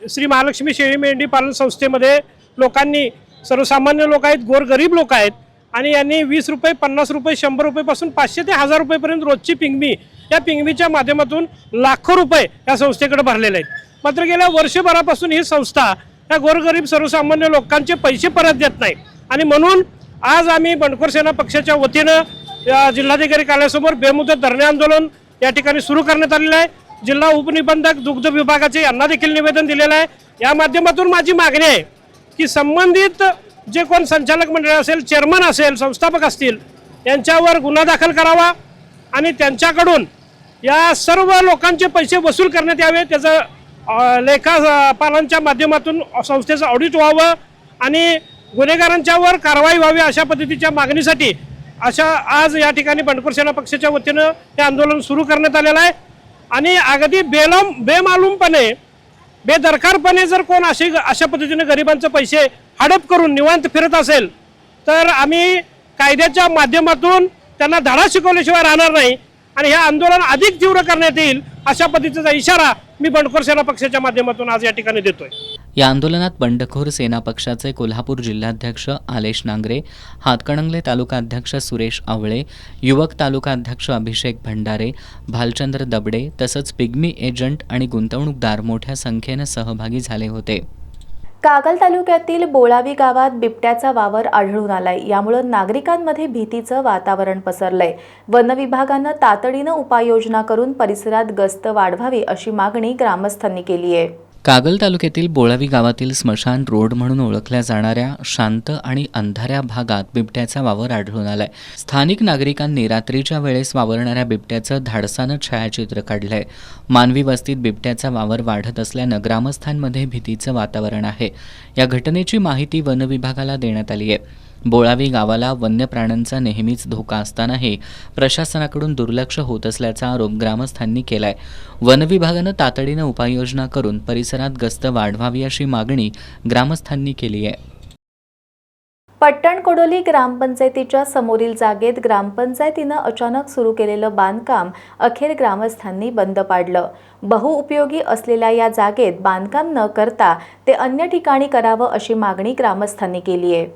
श्री महालक्ष्मी शेळी मेंढी पालन संस्थेमध्ये लोकांनी, सर्वसामान्य लोक आहेत, गोरगरीब लोक आहेत आणि यांनी 20 रुपये, 50 रुपये, 100 रुपयेपासून 500 ते 1000 रुपयेपर्यंत रोजची पिंगमी, या पिंगमीच्या माध्यमातून लाखो रुपये या संस्थेकडे भरलेले आहेत. मात्र गेल्या वर्षभरापासून ही संस्था या गोरगरीब सर्वसामान्य लोकांचे पैसे परत देत नाही आणि म्हणून आज आम्ही बंडखोर सेना पक्षाच्या वतीनं या जिल्हाधिकारी कार्यालयासमोर बेमुदत धरणे आंदोलन या ठिकाणी सुरू करण्यात आलेलं आहे. जिल्हा उपनिबंधक दुग्ध विभागाचे यांना देखील निवेदन दिलेलं आहे. या माध्यमातून माझी मागणी आहे की संबंधित जे कोण संचालक मंडळ असेल, चेअरमन असेल, संस्थापक असतील, यांच्यावर गुन्हा दाखल करावा आणि त्यांच्याकडून या सर्व लोकांचे पैसे वसूल करण्यात यावे. त्याचं लेखापालांच्या माध्यमातून संस्थेचं ऑडिट व्हावं आणि गुन्हेगारांच्यावर कारवाई व्हावी अशा पद्धतीच्या मागणीसाठी आज या ठिकाणी बंडखोर सेना पक्षाच्या वतीनं हे आंदोलन सुरू करण्यात आलेलं आहे. आणि अगदी बेमालूमपणे, बेदरकारपणे जर कोण अशा पद्धतीने गरिबांचे पैसे हडप करून निवांत फिरत असेल तर आम्ही कायद्याच्या माध्यमातून त्यांना धडा शिकवल्याशिवाय राहणार नाही आणि हे आंदोलन अधिक तीव्र करण्यात येईल अशा पद्धतीचा इशारा मी बंडखोर सेना पक्षाच्या माध्यमातून आज या ठिकाणी देतोय.
या आंदोलनात बंडखोर सेना पक्षाचे कोल्हापूर जिल्हाध्यक्ष आलेश नांगरे, हातकणंगले तालुकाध्यक्ष सुरेश आवळे, युवक तालुकाध्यक्ष अभिषेक भंडारे, भालचंद्र दबडे तसंच पिग्मी एजंट आणि गुंतवणूकदार मोठ्या संख्येने सहभागी झाले होते.
कागल तालुक्यातील बोळावी गावात बिबट्याचा वावर आढळून आलाय. यामुळे नागरिकांमध्ये भीतीचं वातावरण पसरलंय. वन विभागानं तातडीनं उपाययोजना करून परिसरात गस्त वाढवावी अशी मागणी ग्रामस्थांनी केली आहे.
कागल तालुक्यातील बोळावी गावातील स्मशान रोड म्हणून ओळखल्या जाणाऱ्या शांत आणि अंधाऱ्या भागात बिबट्याचा वावर आढळून आलाय. स्थानिक नागरिकांनी रात्रीच्या वेळेस वावरणाऱ्या बिबट्याचं धाडसानं छायाचित्र काढलंय. मानवी वस्तीत बिबट्याचा वावर वाढत असल्यानं ग्रामस्थांमध्ये भीतीचं वातावरण आहे. या घटनेची माहिती वन विभागाला देण्यात आली आहे. बोळावी गावाला वन्य प्राण्यांचा नेहमीच धोका असतानाही प्रशासनाकडून दुर्लक्ष होत असल्याचा आरोप ग्रामस्थांनी केलाय. वन विभागानं तातडीनं उपाययोजना करून परिसरात गस्त वाढवावी अशी मागणी ग्रामस्थांनी केली आहे.
पट्टण कोडोली ग्रामपंचायतीच्या समोरील जागेत ग्रामपंचायतीनं अचानक सुरू केलेलं बांधकाम अखेर ग्रामस्थांनी बंद पाडलं. बहुउपयोगी असलेल्या या जागेत बांधकाम न करता ते अन्य ठिकाणी करावं अशी मागणी ग्रामस्थांनी केली आहे.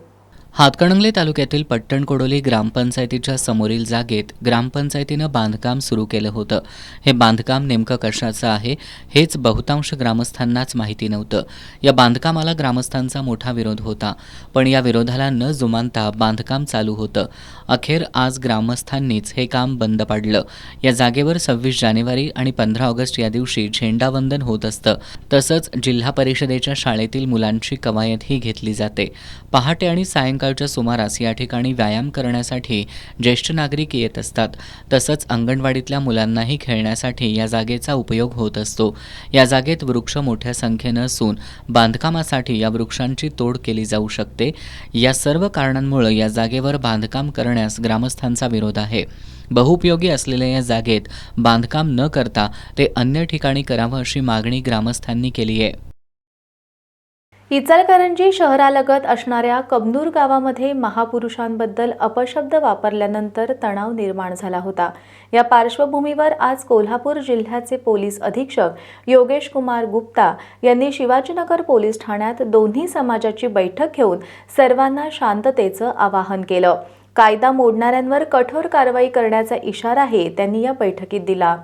हातकणंगले तालुक्यातील पट्टण कोडोली ग्रामपंचायतीच्या समोरील जागेत ग्रामपंचायतीनं बांधकाम सुरू केलं होतं. हे बांधकाम नेमकं कशाचं आहे हेच बहुतांश ग्रामस्थांनाच माहिती नव्हतं. या बांधकामाला ग्रामस्थांचा मोठा विरोध होता, पण या विरोधाला न जुमानता बांधकाम चालू होतं. अखेर आज ग्रामस्थांनीच हे काम बंद पाडलं. या जागेवर 26 जानेवारी आणि 15 ऑगस्ट या दिवशी झेंडावंदन होत असतं. तसंच जिल्हा परिषदेच्या शाळेतील मुलांची कवायतही घेतली जाते. पहाटे आणि सायंकाळच्या सुमारास या ठिकाणी व्यायाम करण्यासाठी ज्येष्ठ नागरिक येत असतात. तसंच अंगणवाडीतल्या मुलांनाही खेळण्यासाठी या जागेचा उपयोग होत असतो. या जागेत वृक्ष मोठ्या संख्येनं असून बांधकामासाठी या वृक्षांची तोड केली जाऊ शकते. या सर्व कारणांमुळे या जागेवर बांधकाम करण्यास ग्रामस्थांचा विरोध आहे. बहुउपयोगी असलेल्या या जागेत बांधकाम न करता ते अन्य ठिकाणी करावं अशी मागणी ग्रामस्थांनी केली आहे.
इचलकरंजी शहरालगत असणाऱ्या कबनूर गावामध्ये महापुरुषांबद्दल अपशब्द वापरल्यानंतर तणाव निर्माण झाला होता. या पार्श्वभूमीवर आज कोल्हापूर जिल्ह्याचे पोलीस अधीक्षक योगेश कुमार गुप्ता यांनी शिवाजीनगर पोलीस ठाण्यात दोन्ही समाजाची बैठक घेऊन सर्वांना शांततेचं आवाहन केलं. कायदा मोडणाऱ्यांवर कठोर कारवाई करण्याचा इशाराही त्यांनी या बैठकीत दिला.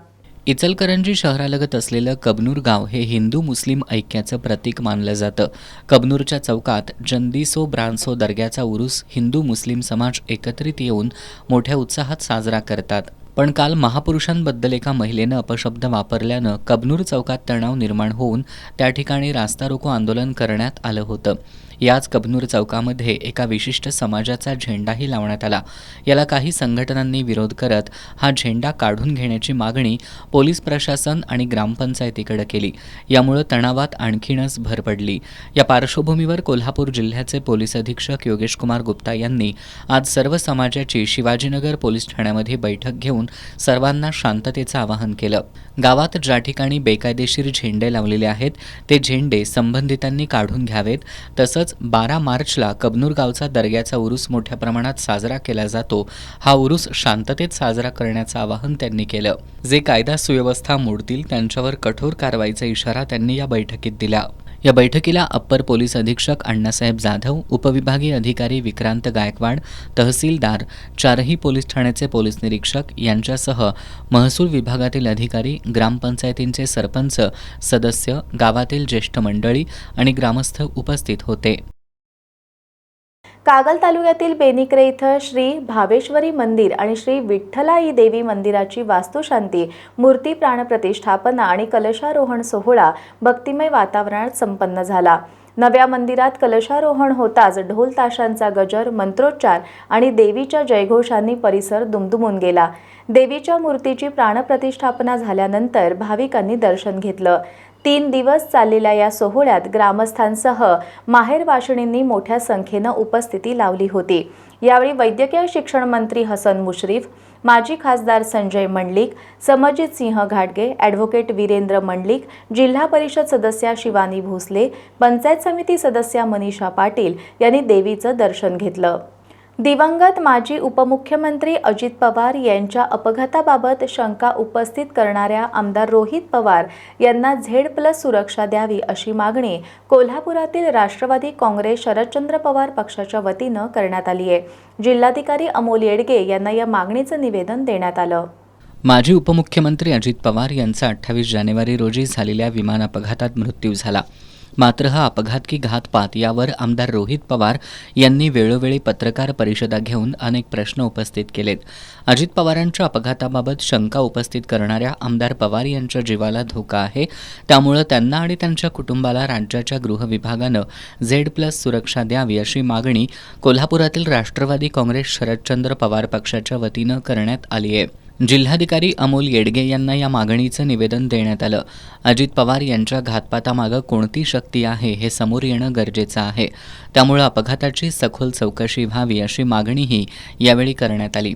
इचलकरंजी शहरालगत असलेलं कबनूर गाव हे हिंदू मुस्लिम ऐक्याचं प्रतीक मानलं जातं. कबनूरच्या चौकात जंदीसो ब्रान्सो दर्ग्याचा उरूस हिंदू मुस्लिम समाज एकत्रित येऊन मोठ्या उत्साहात साजरा करतात. पण काल महापुरुषांबद्दल एका महिलेनं अपशब्द वापरल्यानं कबनूर चौकात तणाव निर्माण होऊन त्या ठिकाणी रास्ता रोको आंदोलन करण्यात आलं होतं. याच कबनूर चौकामध्ये एका विशिष्ट समाजाचा झेंडाही लावण्यात आला. याला काही संघटनांनी विरोध करत हा झेंडा काढून घेण्याची मागणी पोलीस प्रशासन आणि ग्रामपंचायतीकडे केली. यामुळे तणावात आणखीनच भर पडली. या पार्श्वभूमीवर कोल्हापूर जिल्ह्याचे पोलीस अधीक्षक योगेश कुमार गुप्ता यांनी आज सर्व समाजाची शिवाजीनगर पोलीस ठाण्यामध्ये बैठक घेऊन सर्वांना शांततेचं आवाहन केलं. गावात ज्या ठिकाणी बेकायदेशीर झेंडे लावलेले आहेत ते झेंडे संबंधितांनी काढून घ्यावेत. तसंच 12 मार्चला कबनूर गावचा दर्ग्याचा उरूस मोठ्या प्रमाणात साजरा केला जातो. हा उरूस शांततेत साजरा करण्याचं आवाहन त्यांनी केलं. जे कायदा सुव्यवस्था मोडतील त्यांच्यावर कठोर कारवाईचा इशारा त्यांनी या बैठकीत दिला. या बैठकीला अप्पर पोलीस अधीक्षक अण्णासाहेब जाधव, उपविभागीय अधिकारी विक्रांत गायकवाड, तहसीलदार, 4ही पोलीस ठाण्याचे पोलीस निरीक्षक यांच्यासह महसूल विभागातील अधिकारी, ग्रामपंचायतींचे सरपंच, सदस्य, गावातील ज्येष्ठ मंडळी आणि ग्रामस्थ उपस्थित होते.
कागल तालुक्यातील बेनिक्रे इथं श्री भावेश्वरी मंदिर आणि श्री विठ्ठलाई देवी मंदिराची वास्तुशांती, मूर्ती प्राणप्रतिष्ठापना आणि कलशारोहण सोहळा भक्तिमय वातावरणात संपन्न झाला. नव्या मंदिरात कलशारोहण होताच ढोल ताशांचा गजर, मंत्रोच्चार आणि देवीच्या जयघोषांनी परिसर दुमदुमून गेला. देवीच्या मूर्तीची प्राणप्रतिष्ठापना झाल्यानंतर भाविकांनी दर्शन घेतलं. 3 दिवस चाललेल्या या सोहळ्यात ग्रामस्थांसह माहेरवाशिणींनी मोठ्या संख्येनं उपस्थिती लावली होती. यावेळी वैद्यकीय शिक्षण मंत्री हसन मुश्रीफ, माजी खासदार संजय मंडलिक, समजित सिंह घाटगे, ॲडव्होकेट वीरेंद्र मंडलिक, जिल्हा परिषद सदस्या शिवानी भोसले, पंचायत समिती सदस्या मनीषा पाटील यांनी देवीचं दर्शन घेतलं. दिवंगत माजी उपमुख्यमंत्री अजित पवार यांच्या अपघाताबाबत शंका उपस्थित करणाऱ्या आमदार रोहित पवार यांना Z+ सुरक्षा द्यावी अशी मागणी कोल्हापुरातील राष्ट्रवादी काँग्रेस शरदचंद्र पवार पक्षाच्या वतीनं करण्यात आली आहे. जिल्हाधिकारी अमोल येडगे यांना या मागणीचं निवेदन देण्यात आलं.
माजी उपमुख्यमंत्री अजित पवार यांचा 28 जानेवारी रोजी झालेल्या विमान अपघातात मृत्यू झाला. मात्र हा अपघात की घातपात यावर आमदार रोहित पवार यांनी वेळोवेळी पत्रकार परिषदा घेऊन अनेक प्रश्न उपस्थित केलेत. अजित पवारांच्या अपघाताबाबत शंका उपस्थित करणाऱ्या आमदार पवार यांच्या जीवाला धोका आहे. त्यामुळे त्यांना आणि त्यांच्या कुटुंबाला राज्याच्या गृह विभागानं Z+ सुरक्षा द्यावी अशी मागणी कोल्हापुरातील राष्ट्रवादी काँग्रेस शरदचंद्र पवार पक्षाच्या वतीनं करण्यात आली आहे. जिल्हाधिकारी अमोल येडगे यांना या मागणीचं निवेदन देण्यात आलं. अजित पवार यांच्या घातपातामागं कोणती शक्ती आहे हे समोर येणं गरजेचं आहे. त्यामुळे अपघाताची सखोल चौकशी व्हावी अशी मागणीही यावेळी करण्यात आली.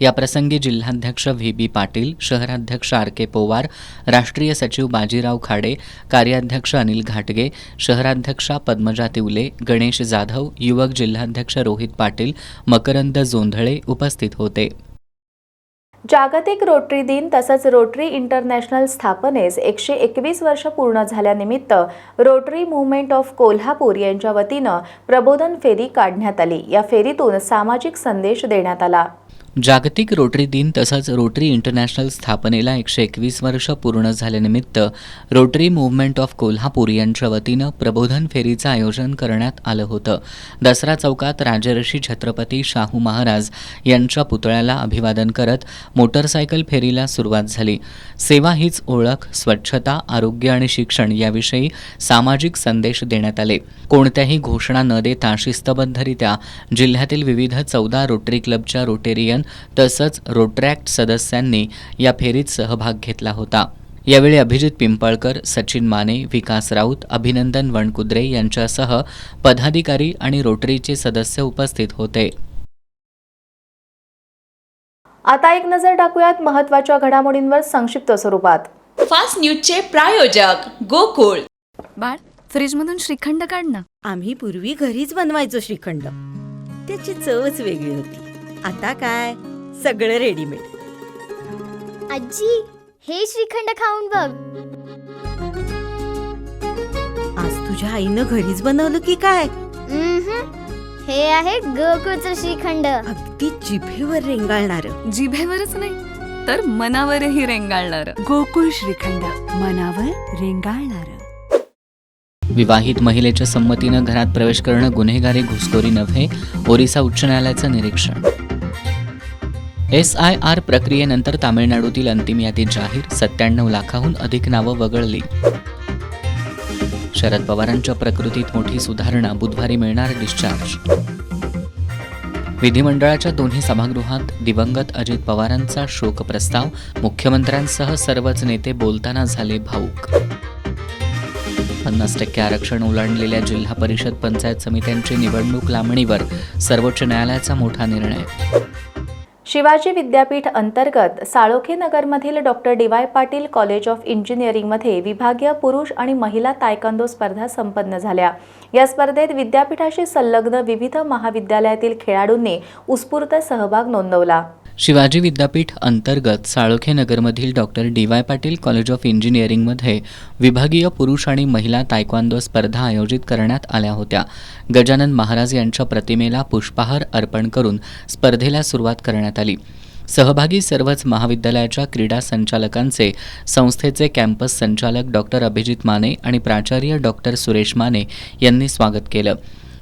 याप्रसंगी जिल्हाध्यक्ष VB पाटील, शहराध्यक्ष RK पोवार, राष्ट्रीय सचिव बाजीराव खाडे, कार्याध्यक्ष अनिल घाटगे, शहराध्यक्षा पद्मजा तिवले, गणेश जाधव, युवक जिल्हाध्यक्ष रोहित पाटील, मकरंद जोंधळे उपस्थित होते.
जागतिक रोटरी दिन तसंच रोटरी इंटरनॅशनल स्थापनेस 121 वर्ष पूर्ण झाल्यानिमित्त रोटरी मूव्हमेंट ऑफ कोल्हापूर यांच्या वतीनं प्रबोधन फेरी काढण्यात आली. या फेरीतून सामाजिक संदेश देण्यात आला.
जागतिक रोटरी दिन तसंच रोटरी इंटरनॅशनल स्थापनेला 121 वर्ष पूर्ण झाल्यानिमित्त रोटरी मूव्हमेंट ऑफ कोल्हापूर यांच्या वतीनं प्रबोधन फेरीचं आयोजन करण्यात आलं होतं. दसरा चौकात राजर्षी छत्रपती शाहू महाराज यांच्या पुतळ्याला अभिवादन करत मोटरसायकल फेरीला सुरुवात झाली. सेवा हीच ओळख, स्वच्छता, आरोग्य आणि शिक्षण याविषयी सामाजिक संदेश देण्यात आले. कोणत्याही घोषणा न देता शिस्तबद्धरित्या जिल्ह्यातील विविध 14 रोटरी क्लबच्या रोटेरियन तसंच रोटरॅक्ट सदस्यांनी या फेरीत सहभाग घेतला होता. यावेळी अभिजित पिंपळकर, सचिन माने, विकास राऊत, अभिनंदन वणकुद्रे यांच्यासह पदाधिकारी आणि रोटरीचे सदस्य उपस्थित होते.
आता एक नजर टाकूयात महत्त्वाच्या घडामोडींवर संक्षिप्त स्वरूपात.
फास्ट न्यूजचे प्रायोजक गोकुळ.
बाळ, फ्रीजमधून श्रीखंड काढ ना.
आम्ही पूर्वी घरीच बनवायचो श्रीखंड. त्याची चवच वेगळी होती. आता काय सगळं रेडीमेड.
आजी, हे श्रीखंड खाऊन बघ.
आज तुझ्या आईनं घरीच बनवलं की काय?
हे आहे गोकुळचं श्रीखंड.
अगदी जिभेवर रेंगाळणार.
जिभेवरच नाही तर मनावरही रेंगाळणार. गोकुळ श्रीखंड, मनावर रेंगाळणार.
विवाहित महिलेच्या संमतीनं घरात प्रवेश करणं गुन्हेगारी घुसखोरी नव्हे, ओरिसा उच्च न्यायालयाचं निरीक्षण. SIR प्रक्रियेनंतर तामिळनाडूतील अंतिम यादी जाहीर, 97 लाखाहून अधिक नावं वगळली. शरद पवारांच्या प्रकृतीत मोठी सुधारणा, बुधवारी मिळणार डिस्चार्ज. विधिमंडळाच्या दोन्ही सभागृहात दिवंगत अजित पवारांचा शोक प्रस्ताव, मुख्यमंत्र्यांसह सर्वच नेते बोलताना झाले भाऊक. 50% आरक्षण ओलांडलेल्या जिल्हा परिषद पंचायत समित्यांची निवडणूक लांबणीवर, सर्वोच्च न्यायालयाचा मोठा निर्णय.
शिवाजी विद्यापीठ अंतर्गत साळोखे नगरमधील doctor DY Patil college of इंजिनिअरिंगमध्ये विभागीय पुरुष आणि महिला तायक्वांदो स्पर्धा संपन्न झाल्या. या स्पर्धेत विद्यापीठाशी संलग्न विविध महाविद्यालयातील खेळाडूंनी उत्स्फूर्त सहभाग नोंदवला.
शिवाजी विद्यापीठ अंतर्गत साळोखे नगरमधील doctor DY Patil college of इंजिनिअरिंगमध्ये विभागीय पुरुष आणि महिला तायक्वांदो स्पर्धा आयोजित करण्यात आल्या होत्या. गजानन महाराज यांच्या प्रतिमेला पुष्पहार अर्पण करून स्पर्धेला सुरुवात करण्यात आली. सहभागी सर्वच महाविद्यालयाच्या क्रीडा संचालकांचे संस्थेचे कॅम्पस संचालक डॉक्टर अभिजित माने आणि प्राचार्य डॉक्टर सुरेश माने यांनी स्वागत केलं.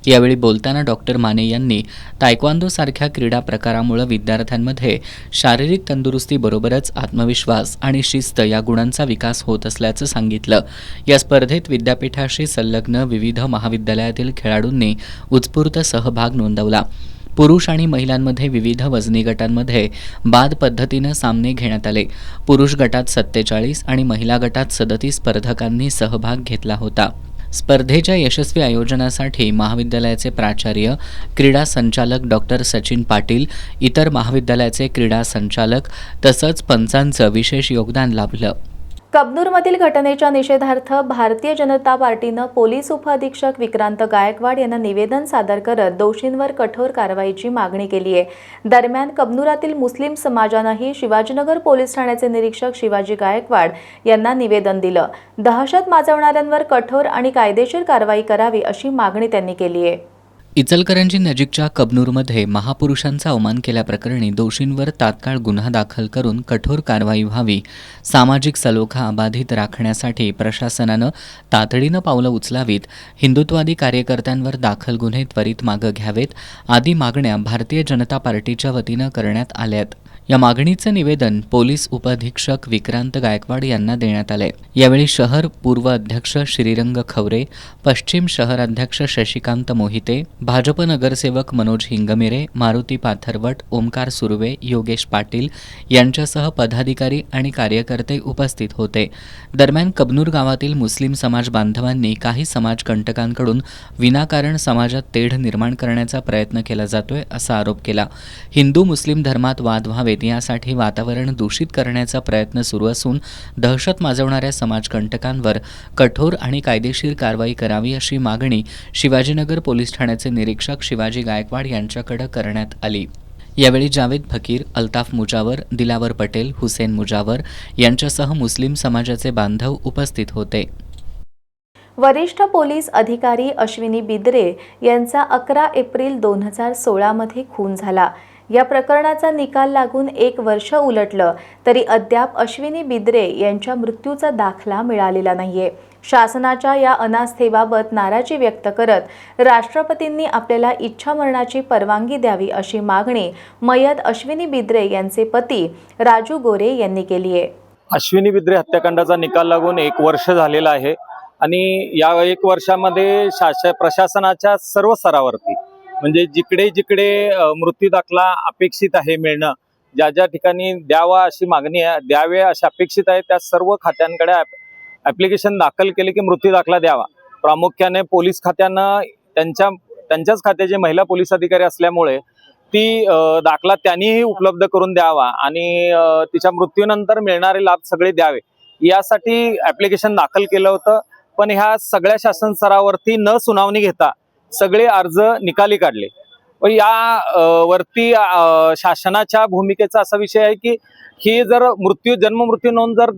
यावेळी बोलताना डॉक्टर माने यांनी तायक्वांदोसारख्या क्रीडा प्रकारामुळे विद्यार्थ्यांमध्ये शारीरिक तंदुरुस्तीबरोबरच आत्मविश्वास आणि शिस्त या गुणांचा विकास होत असल्याचं सांगितलं. या स्पर्धेत विद्यापीठाशी संलग्न विविध महाविद्यालयातील खेळाडूंनी उत्स्फूर्त सहभाग नोंदवला. पुरुष आणि महिलांमध्ये विविध वजनी गटांमध्ये बाद पद्धतीनं सामने घेण्यात आले. पुरुष गटात 47 आणि महिला गटात 37 स्पर्धकांनी सहभाग घेतला होता. स्पर्धेच्या यशस्वी आयोजनासाठी महाविद्यालयाचे प्राचार्य, क्रीडा संचालक डॉक्टर सचिन पाटील, इतर महाविद्यालयाचे क्रीडा संचालक तसंच पंचांचं विशेष योगदान लाभलं.
कबनूरमधील घटनेच्या निषेधार्थ भारतीय जनता पार्टीनं पोलीस उपअधीक्षक विक्रांत गायकवाड यांना निवेदन सादर करत दोषींवर कठोर कारवाईची मागणी केली आहे. दरम्यान कबनूरातील मुस्लिम समाजानंही शिवाजीनगर पोलीस ठाण्याचे निरीक्षक शिवाजी गायकवाड यांना निवेदन दिलं. दहशत माजवणाऱ्यांवर कठोर आणि कायदेशीर कारवाई करावी अशी मागणी त्यांनी केली आहे.
इचलकरंजी नजीकच्या कबनूरमध्ये महापुरुषांचा अवमान केल्याप्रकरणी दोषींवर तात्काळ गुन्हा दाखल करून कठोर कारवाई व्हावी, सामाजिक सलोखा बाधित राखण्यासाठी प्रशासनानं तातडीनं पावलं उचलावीत, हिंदुत्वादी कार्यकर्त्यांवर दाखल गुन्हे त्वरित मागं घ्यावेत आदी मागण्या भारतीय जनता पार्टीच्या वतीनं करण्यात आल्यात. या मागणीचं निवेदन पोलीस उपअधीक्षक विक्रांत गायकवाड यांना देण्यात आले. यावेळी शहर पूर्व अध्यक्ष श्रीरंग खवरे, पश्चिम शहर अध्यक्ष शशिकांत मोहिते, भाजप नगरसेवक मनोज हिंगमिरे, मारुती पाथरवट, ओमकार सुर्वे, योगेश पाटील यांच्यासह पदाधिकारी आणि कार्यकर्ते उपस्थित होते. दरम्यान कबनूर गावातील मुस्लिम समाज बांधवांनी काही समाजकंटकांकडून विनाकारण समाजात तेढ निर्माण करण्याचा प्रयत्न केला जातोय असा आरोप केला. हिंदू मुस्लिम धर्मात वाद व्हावेत यासाठी वातावरण दूषित करण्याचा प्रयत्न सुरू असून दहशत माजवणाऱ्या समाजकंटकांवर कठोर आणि कायदेशीर कारवाई करावी अशी मागणी शिवाजीनगर पोलीस ठाण्याचे निरीक्षक शिवाजी गायकवाड यांच्याकडे करण्यात आली. यावेळी जावेद फकीर, अल्ताफ मुजावर, दिलावर पटेल, हुसेन मुजावर यांच्यासह मुस्लिम समाजाचे बांधव उपस्थित होते.
वरिष्ठ पोलीस अधिकारी अश्विनी बिद्रे यांचा 11 एप्रिल 2016 मध्ये खून झाला. या प्रकरणाचा निकाल लागून 1 वर्ष उलटलं तरी अद्याप अश्विनी बिद्रे यांच्या मृत्यूचा दाखला मिळालेला नाहीये. शासनाच्या या अनास्थेबाबत नाराजी व्यक्त करत राष्ट्रपतींनी आपल्याला इच्छामरणाची परवानगी द्यावी अशी मागणी मयत अश्विनी बिद्रे यांचे पती राजू गोरे यांनी केली आहे.
अश्विनी बिद्रे हत्याकांडाचा निकाल लागून 1 वर्ष झालेला आहे आणि या 1 वर्षामध्ये प्रशासनाच्या सर्व स्तरावरती म्हणजे जिकडे जिकडे मृत्यू दाखला अपेक्षित आहे मिळणं, ज्या ज्या ठिकाणी द्यावा अशी मागणी द्यावे अशी अपेक्षित आहे त्या सर्व खात्यांकडे ॲप्लिकेशन दाखल केले की मृत्यू दाखला द्यावा. प्रामुख्याने पोलीस खात्यानं त्यांच्याच खात्याचे महिला पोलीस अधिकारी असल्यामुळे ती दाखला त्यांनीही उपलब्ध करून द्यावा आणि तिच्या मृत्यूनंतर मिळणारे लाभ सगळे द्यावे यासाठी ॲप्लिकेशन दाखल केलं होतं. पण ह्या सगळ्या शासन स्तरावरती न सुनावणी घेता सगळे अर्ज निकाली काढले. व या वरती शासनाच्या भूमिकेचा असा विषय आहे की ही जर जन्ममृत्यू नोंद जर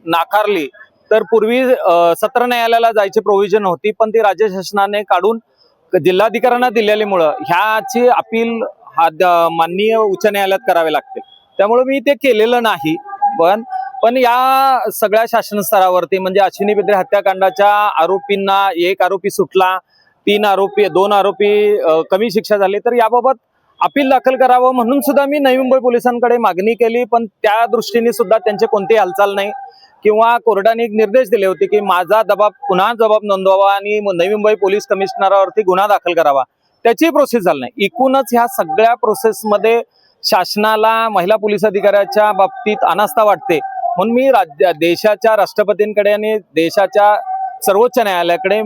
नाकारली तर पूर्वी सत्र न्यायालयाला जायची प्रोव्हिजन होती, पण ती राज्य शासनाने काढून जिल्हाधिकाऱ्यांना दिलेल्यामुळं ह्याची अपील माननीय उच्च न्यायालयात करावे लागते. त्यामुळे मी ते केलेलं नाही. पण या सगळ्या शासन स्तरावरती म्हणजे अश्विनी बिद्रे हत्याकांडाच्या आरोपींना 1 आरोपी सुटला, 2 आरोपी कमी शिक्षा झाली, तर याबाबत
अपील दाखल करावं म्हणून सुद्धा मी नवी मुंबई पोलिसांकडे मागणी केली, पण त्या दृष्टीने सुद्धा त्यांचे कोणतेही हालचाल नाही किंवा कोर्टाने एक निर्देश दिले होते की माझा पुन्हा जबाब नोंदवावा आणि नवी मुंबई पोलीस कमिशनरावरती गुन्हा दाखल करावा. त्याची प्रोसेस झाली नाही. एकूणच ह्या सगळ्या प्रोसेसमध्ये शासनाला महिला पोलीस अधिकाऱ्याच्या बाबतीत अनास्था वाटते, म्हणून मी देशाच्या राष्ट्रपतींकडे आणि देशाच्या सर्वोच्च न्यायालयाकडे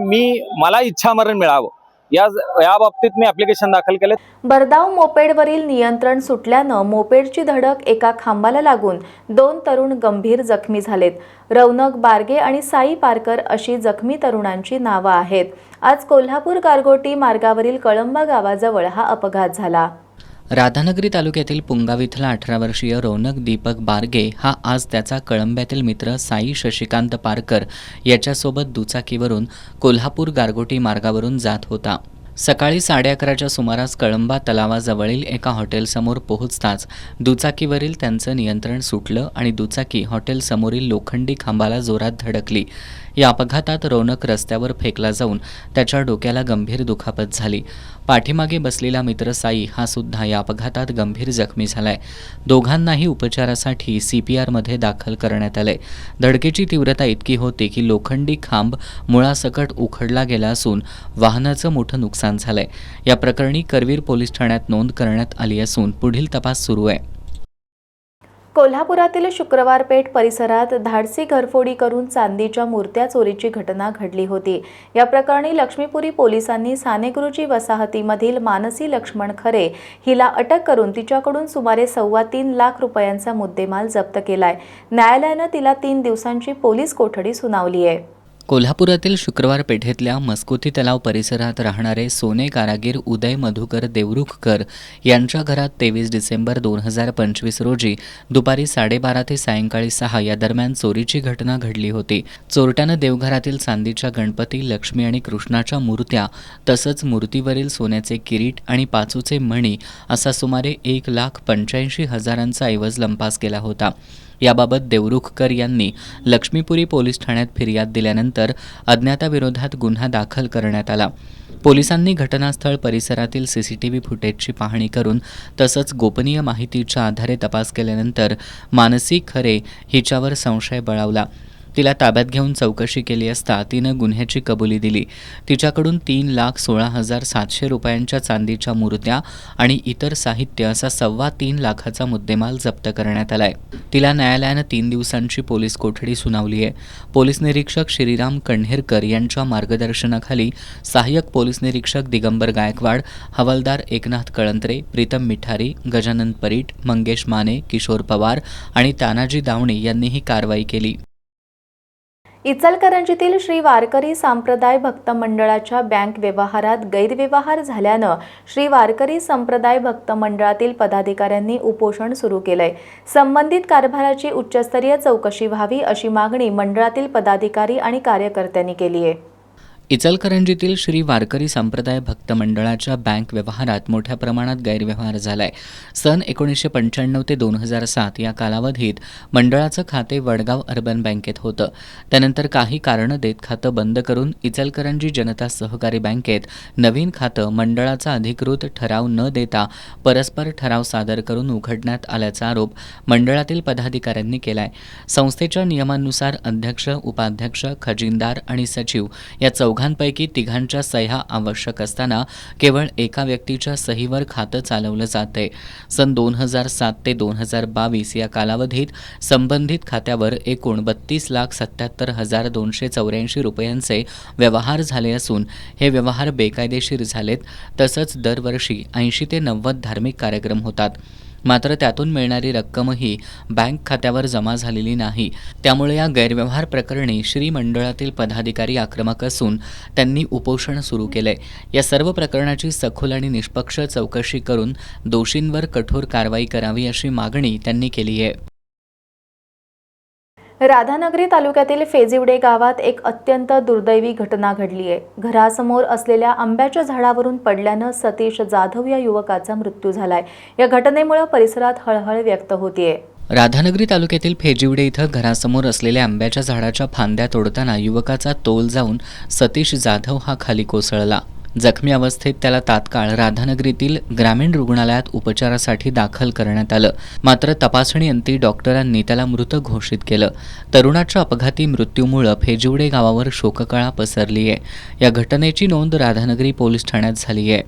मला इच्छामरण मिळावं या बाबतीत मी ॲप्लिकेशन दाखल केले.
भरधाव मोपेडवरील नियंत्रण सुटल्यानं मोपेडची धडक एका खांबाला लागून 2 तरुण गंभीर जखमी झालेत. रौनक बारगे आणि साई पारकर अशी जखमी तरुणांची नावं आहेत. आज कोल्हापूर गारगोटी मार्गावरील कळंबा गावाजवळ हा अपघात झाला.
राधानगरी तालुक्यातील पुंगाव इथला 18 वर्षीय रौनक दीपक बारगे हा आज त्याचा कळंब्यातील मित्र साई शशिकांत पारकर याच्यासोबत दुचाकीवरून कोल्हापूर गारगोटी मार्गावरून जात होता. सकाळी 11:30च्या सुमारास कळंबा तलावाजवळील एका हॉटेलसमोर पोहोचताच दुचाकीवरील त्यांचं नियंत्रण सुटलं आणि दुचाकी हॉटेलसमोरील लोखंडी खांबाला जोरात धडकली. या अपघातात रौनक रस्त्यावर फेकला जाऊन त्याच्या डोक्याला गंभीर दुखापत झाली. पाठीमागे बसलेला मित्र साई हा सुद्धा या अपघातात गंभीर जखमी झालाय. दोघांनाही उपचारासाठी CPRमध्ये दाखल करण्यात आलंय. धडकेची तीव्रता इतकी होती की लोखंडी खांब मुळासकट उखडला गेला असून वाहनाचं मोठं नुकसान झालंय. या प्रकरणी करवीर पोलीस ठाण्यात नोंद करण्यात आली असून पुढील तपास सुरू आहे.
कोल्हापुरातील शुक्रवार पेठ परिसरात धाडसी घरफोडी करून चांदीच्या मूर्त्या चोरीची घटना घडली होती. या प्रकरणी लक्ष्मीपुरी पोलिसांनी सानेगुरुजी वसाहतीमधील मानसी लक्ष्मण खरे हिला अटक करून तिच्याकडून सुमारे 3.25 लाख रुपयांचा मुद्देमाल जप्त केलाय. न्यायालयानं तिला 3 दिवसांची पोलीस कोठडी सुनावली आहे.
कोल्हापुरातील शुक्रवार पेठेतल्या मस्कोती तलाव परिसरात राहणारे सोने कारागीर उदय मधुकर देवरुखकर यांच्या घरात 23 डिसेंबर 2025 रोजी दुपारी 12:30 ते सायंकाळी 6 या दरम्यान चोरीची घटना घडली होती. चोरट्यानं देवघरातील चांदीच्या गणपती, लक्ष्मी आणि कृष्णाच्या मूर्त्या तसंच मूर्तीवरील सोन्याचे किरीट आणि पाचूचे मणी असा सुमारे 1,85,000 ऐवज लंपास केला होता. याबाबत देवरुखकर यांनी लक्ष्मीपुरी पोलीस ठाण्यात फिर्याद दिल्यानंतर अज्ञाताविरोधात गुन्हा दाखल करण्यात आला. पोलिसांनी घटनास्थळ परिसरातील CCTV फुटेजची पाहणी करून तसंच गोपनीय माहितीच्या आधारे तपास केल्यानंतर मानसी खरे हिच्यावर संशय बळावला. तिला ताब्यात घेऊन चौकशी केली असता तिनं गुन्ह्याची कबुली दिली. तिच्याकडून 3,16,700 रुपयांच्या चांदीच्या मूर्त्या आणि इतर साहित्य असा 3.25 लाखाचा मुद्देमाल जप्त करण्यात आलाय. तिला न्यायालयानं 3 दिवसांची पोलीस कोठडी सुनावली आहे. पोलीस निरीक्षक श्रीराम कण्हेरकर यांच्या मार्गदर्शनाखाली सहाय्यक पोलीस निरीक्षक दिगंबर गायकवाड, हवालदार एकनाथ कळंत्रे, प्रीतम मिठारी, गजानन परीट, मंगेश माने, किशोर पवार आणि तानाजी दावणे यांनी ही कारवाई केली.
इचलकरंजीतील श्री वारकरी संप्रदाय भक्त मंडळाच्या बँक व्यवहारात गैरव्यवहार झाल्यानं श्री वारकरी संप्रदाय भक्त मंडळातील पदाधिकाऱ्यांनी उपोषण सुरू केलंय. संबंधित कारभाराची उच्चस्तरीय चौकशी व्हावी अशी मागणी मंडळातील पदाधिकारी आणि कार्यकर्त्यांनी केली आहे.
इचलकरंजीतील श्री वारकरी संप्रदाय भक्त मंडळाच्या बँक व्यवहारात मोठ्या प्रमाणात गैरव्यवहार झालाय. सन 1995 ते 2007 या कालावधीत मंडळाचं खाते वडगाव अर्बन बँकेत होतं. त्यानंतर काही कारणं देत खातं बंद करून इचलकरंजी जनता सहकारी बँकेत नवीन खातं मंडळाचा अधिकृत ठराव न देता परस्पर ठराव सादर करून उघडण्यात आल्याचा आरोप मंडळातील पदाधिकाऱ्यांनी केलाय. संस्थेच्या नियमांनुसार अध्यक्ष, उपाध्यक्ष, खजिनदार आणि सचिव या चौघांपैकी 3घांच्या सह्या आवश्यक असताना केवळ एका व्यक्तीच्या सहीवर खातं चालवलं जातंय. सन 2007 ते 2022 या कालावधीत संबंधित खात्यावर एकूण 32,77,284 रुपयांचे व्यवहार झाले असून हे व्यवहार बेकायदेशीर झालेत. तसंच दरवर्षी 80 ते 90 धार्मिक कार्यक्रम होतात. मात्र त्यातून मिळणारी रक्कमही बँक खात्यावर जमा झालेली नाही. त्यामुळे या गैरव्यवहार प्रकरणी श्री मंडळातील पदाधिकारी आक्रमक असून त्यांनी उपोषण सुरू केलंय. या सर्व प्रकरणाची सखोल आणि निष्पक्ष चौकशी करून दोषींवर कठोर कारवाई करावी अशी मागणी त्यांनी केली आहे.
राधानगरी तालुक्यातील फेजिवडे गावात एक अत्यंत दुर्दैवी घटना घडली आहे. घरासमोर असलेल्या आंब्याच्या झाडावरून पडल्यानं सतीश जाधव या युवकाचा मृत्यू झालाय. या घटनेमुळे परिसरात हळहळ व्यक्त होतीये.
राधानगरी तालुक्यातील फेजिवडे इथं घरासमोर असलेल्या आंब्याच्या झाडाच्या फांद्या तोडताना युवकाचा तोल जाऊन सतीश जाधव हा खाली कोसळला. जखमी अवस्थेत त्याला तात्काळ राधानगरीतील ग्रामीण रुग्णालयात उपचारासाठी दाखल करण्यात आलं. मात्र तपासणीअंती डॉक्टरांनी त्याला मृत घोषित केलं. तरुणाच्या अपघाती मृत्यूमुळे फेजिवडे गावावर शोककळा पसरली आहे. या घटनेची नोंद राधानगरी पोलीस ठाण्यात झाली आहे.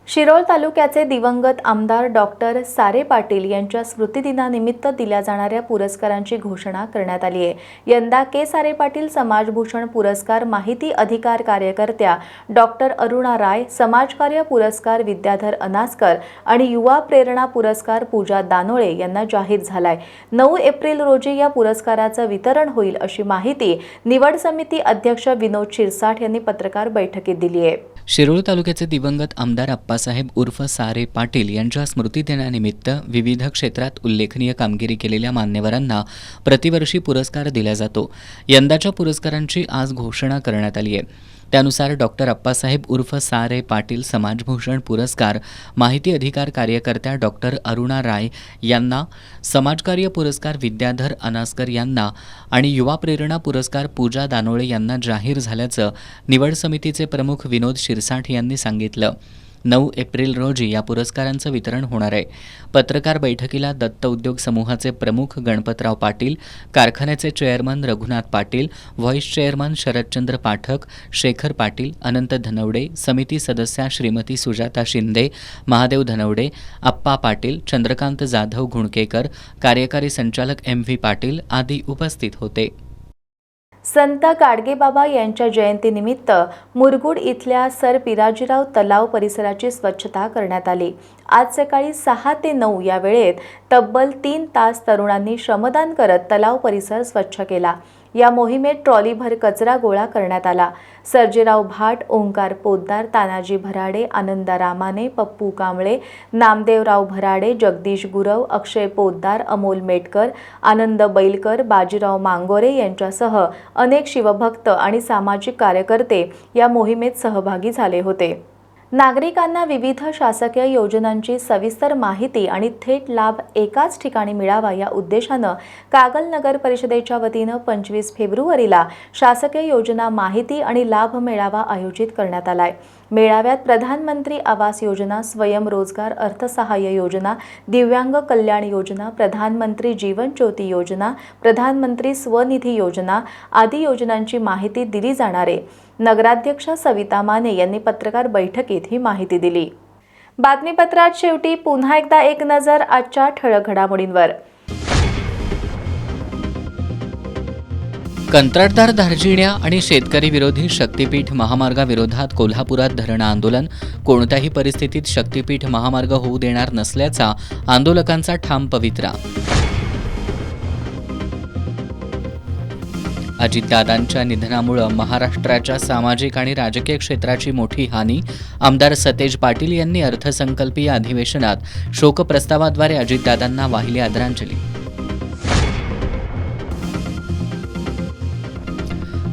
शिरोळ तालुक्याचे दिवंगत आमदार डॉक्टर सारे पाटील यांच्या स्मृतिदिनानिमित्त दिल्या जाणाऱ्या पुरस्कारांची घोषणा करण्यात आली आहे. यंदा के सारे पाटील समाजभूषण पुरस्कार माहिती अधिकार कार्यकर्त्या डॉक्टर अरुणा राय, समाजकार्य पुरस्कार विद्याधर अनासकर आणि युवा प्रेरणा पुरस्कार पूजा दानोळे यांना जाहीर झालाय. 9 एप्रिल रोजी या पुरस्काराचं वितरण होईल अशी माहिती निवड समिती अध्यक्ष विनोद शिरसाठ यांनी पत्रकार बैठकीत दिली आहे.
शिरोळ तालुक्याचे दिवंगत आमदार अप्पासाहेब उर्फ सारे पाटील यांच्या स्मृतिदिनानिमित्त विविध क्षेत्रात उल्लेखनीय कामगिरी केलेल्या मान्यवरांना प्रतिवर्षी पुरस्कार दिला जातो. यंदाच्या पुरस्कारांची आज घोषणा करण्यात आली आहे. त्यानुसार डॉक्टर अप्पासाहेब उर्फ सारे पाटील समाजभूषण पुरस्कार माहिती अधिकार कार्यकर्त्या डॉक्टर अरुणा राय यांना, समाजकार्य पुरस्कार विद्याधर अनासकर यांना आणि युवा प्रेरणा पुरस्कार पूजा दानोळे यांना जाहीर झाल्याचं निवड समितीचे प्रमुख विनोद शिरसाठ यांनी सांगितलं. 9 एप्रिल रोजी या पुरस्कारांचं वितरण होणार आहे. पत्रकार बैठकीला दत्त उद्योग समूहाचे प्रमुख गणपतराव पाटील, कारखान्याचे chairman Raghunath Patil, vice chairman Sharadchandra Pathak, Shekhar Patil, Anant Dhanwade, समिती सदस्या श्रीमती सुजाता शिंदे, महादेव धनवडे, आप्पा पाटील, चंद्रकांत जाधव घुणकेकर, कार्यकारी संचालक MV पाटील आदी उपस्थित होते.
संत गाडगेबाबा यांच्या जयंतीनिमित्त मुरगुड इथल्या सर पिराजीराव तलाव परिसराची स्वच्छता करण्यात आली. आज सकाळी 6 ते 9 या वेळेत तब्बल 3 तास तरुणांनी श्रमदान करत तलाव परिसर स्वच्छ केला. या मोहिमेत ट्रॉलीभर कचरा गोळा करण्यात आला. सर्जेराव भाट, ओंकार पोद्दार, तानाजी भराडे, आनंदा रामाने, पप्पू कांबळे, नामदेवराव भराडे, जगदीश गुरव, अक्षय पोद्दार, अमोल मेटकर, आनंद बैलकर, बाजीराव मांगोरे यांच्यासह अनेक शिवभक्त आणि सामाजिक कार्यकर्ते या मोहिमेत सहभागी झाले होते. नागरिकांना विविध शासकीय योजनांची सविस्तर माहिती आणि थेट लाभ एकाच ठिकाणी मिळावा या उद्देशानं कागल नगर परिषदेच्या वतीनं 25 फेब्रुवारीला शासकीय योजना माहिती आणि लाभ मेळावा आयोजित करण्यात आलाय. मेळाव्यात प्रधानमंत्री आवास योजना, स्वयंरोजगार अर्थसहाय्य योजना, दिव्यांग कल्याण योजना, प्रधानमंत्री जीवन ज्योती योजना, प्रधानमंत्री स्वनिधी योजना आदी योजनांची माहिती दिली जाणार आहे. नगराध्यक्ष सविता माने यांनी पत्रकार बैठकीत ही माहिती दिली. बातमीपत्रात शेवटी पुन्हा एकदा एक नजर आजच्या ठळक घडामोडींवर.
कंत्राटदार धार्जिण्या आणि शेतकरी विरोधी शक्तीपीठ महामार्गाविरोधात कोल्हापुरात धरणं आंदोलन. कोणत्याही परिस्थितीत शक्तीपीठ महामार्ग होऊ देणार नसल्याचा आंदोलकांचा ठाम पवित्रा. अजितदादांच्या निधनामुळे महाराष्ट्राच्या सामाजिक आणि राजकीय क्षेत्राची मोठी हानी. आमदार सतेज पाटील यांनी अर्थसंकल्पीय अधिवेशनात शोकप्रस्तावाद्वारे अजितदादांना वाहिली आदरांजली.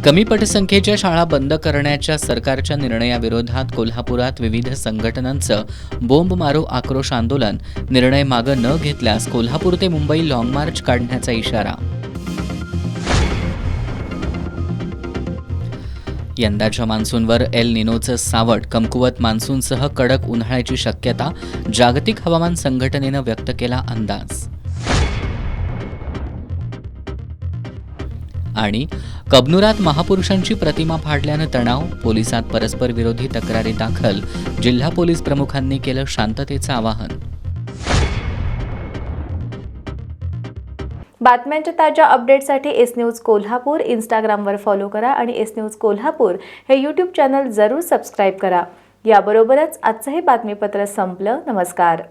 कमी पटसंख्येच्या शाळा बंद करण्याच्या सरकारच्या निर्णयाविरोधात कोल्हापुरात विविध संघटनांचं बोंब मारो आक्रोश आंदोलन. निर्णय मागे न घेतल्यास कोल्हापूर ते मुंबई लाँग मार्च काढण्याचा इशारा. यंदाच्या मान्सूनवर एल निनोचं सावट. कमकुवत मान्सूनसह कडक उन्हाळ्याची शक्यता. जागतिक हवामान संघटनेनं व्यक्त केला अंदाज. आणि कबनुरात महापुरुषांची प्रतिमा फाडल्यानं तणाव. पोलिसात परस्पर विरोधी तक्रारी दाखल. जिल्हा पोलीस प्रमुखांनी केलं शांततेचं आवाहन.
बातम्यांच्या ताज्या अपडेटसाठी एस न्यूज कोल्हापूर इंस्टाग्रामवर फॉलो करा आणि एस न्यूज कोल्हापूर हे यूट्यूब चॅनल जरूर सबस्क्राईब करा. याबरोबरच आजचं हे बातमीपत्र संपलं. नमस्कार.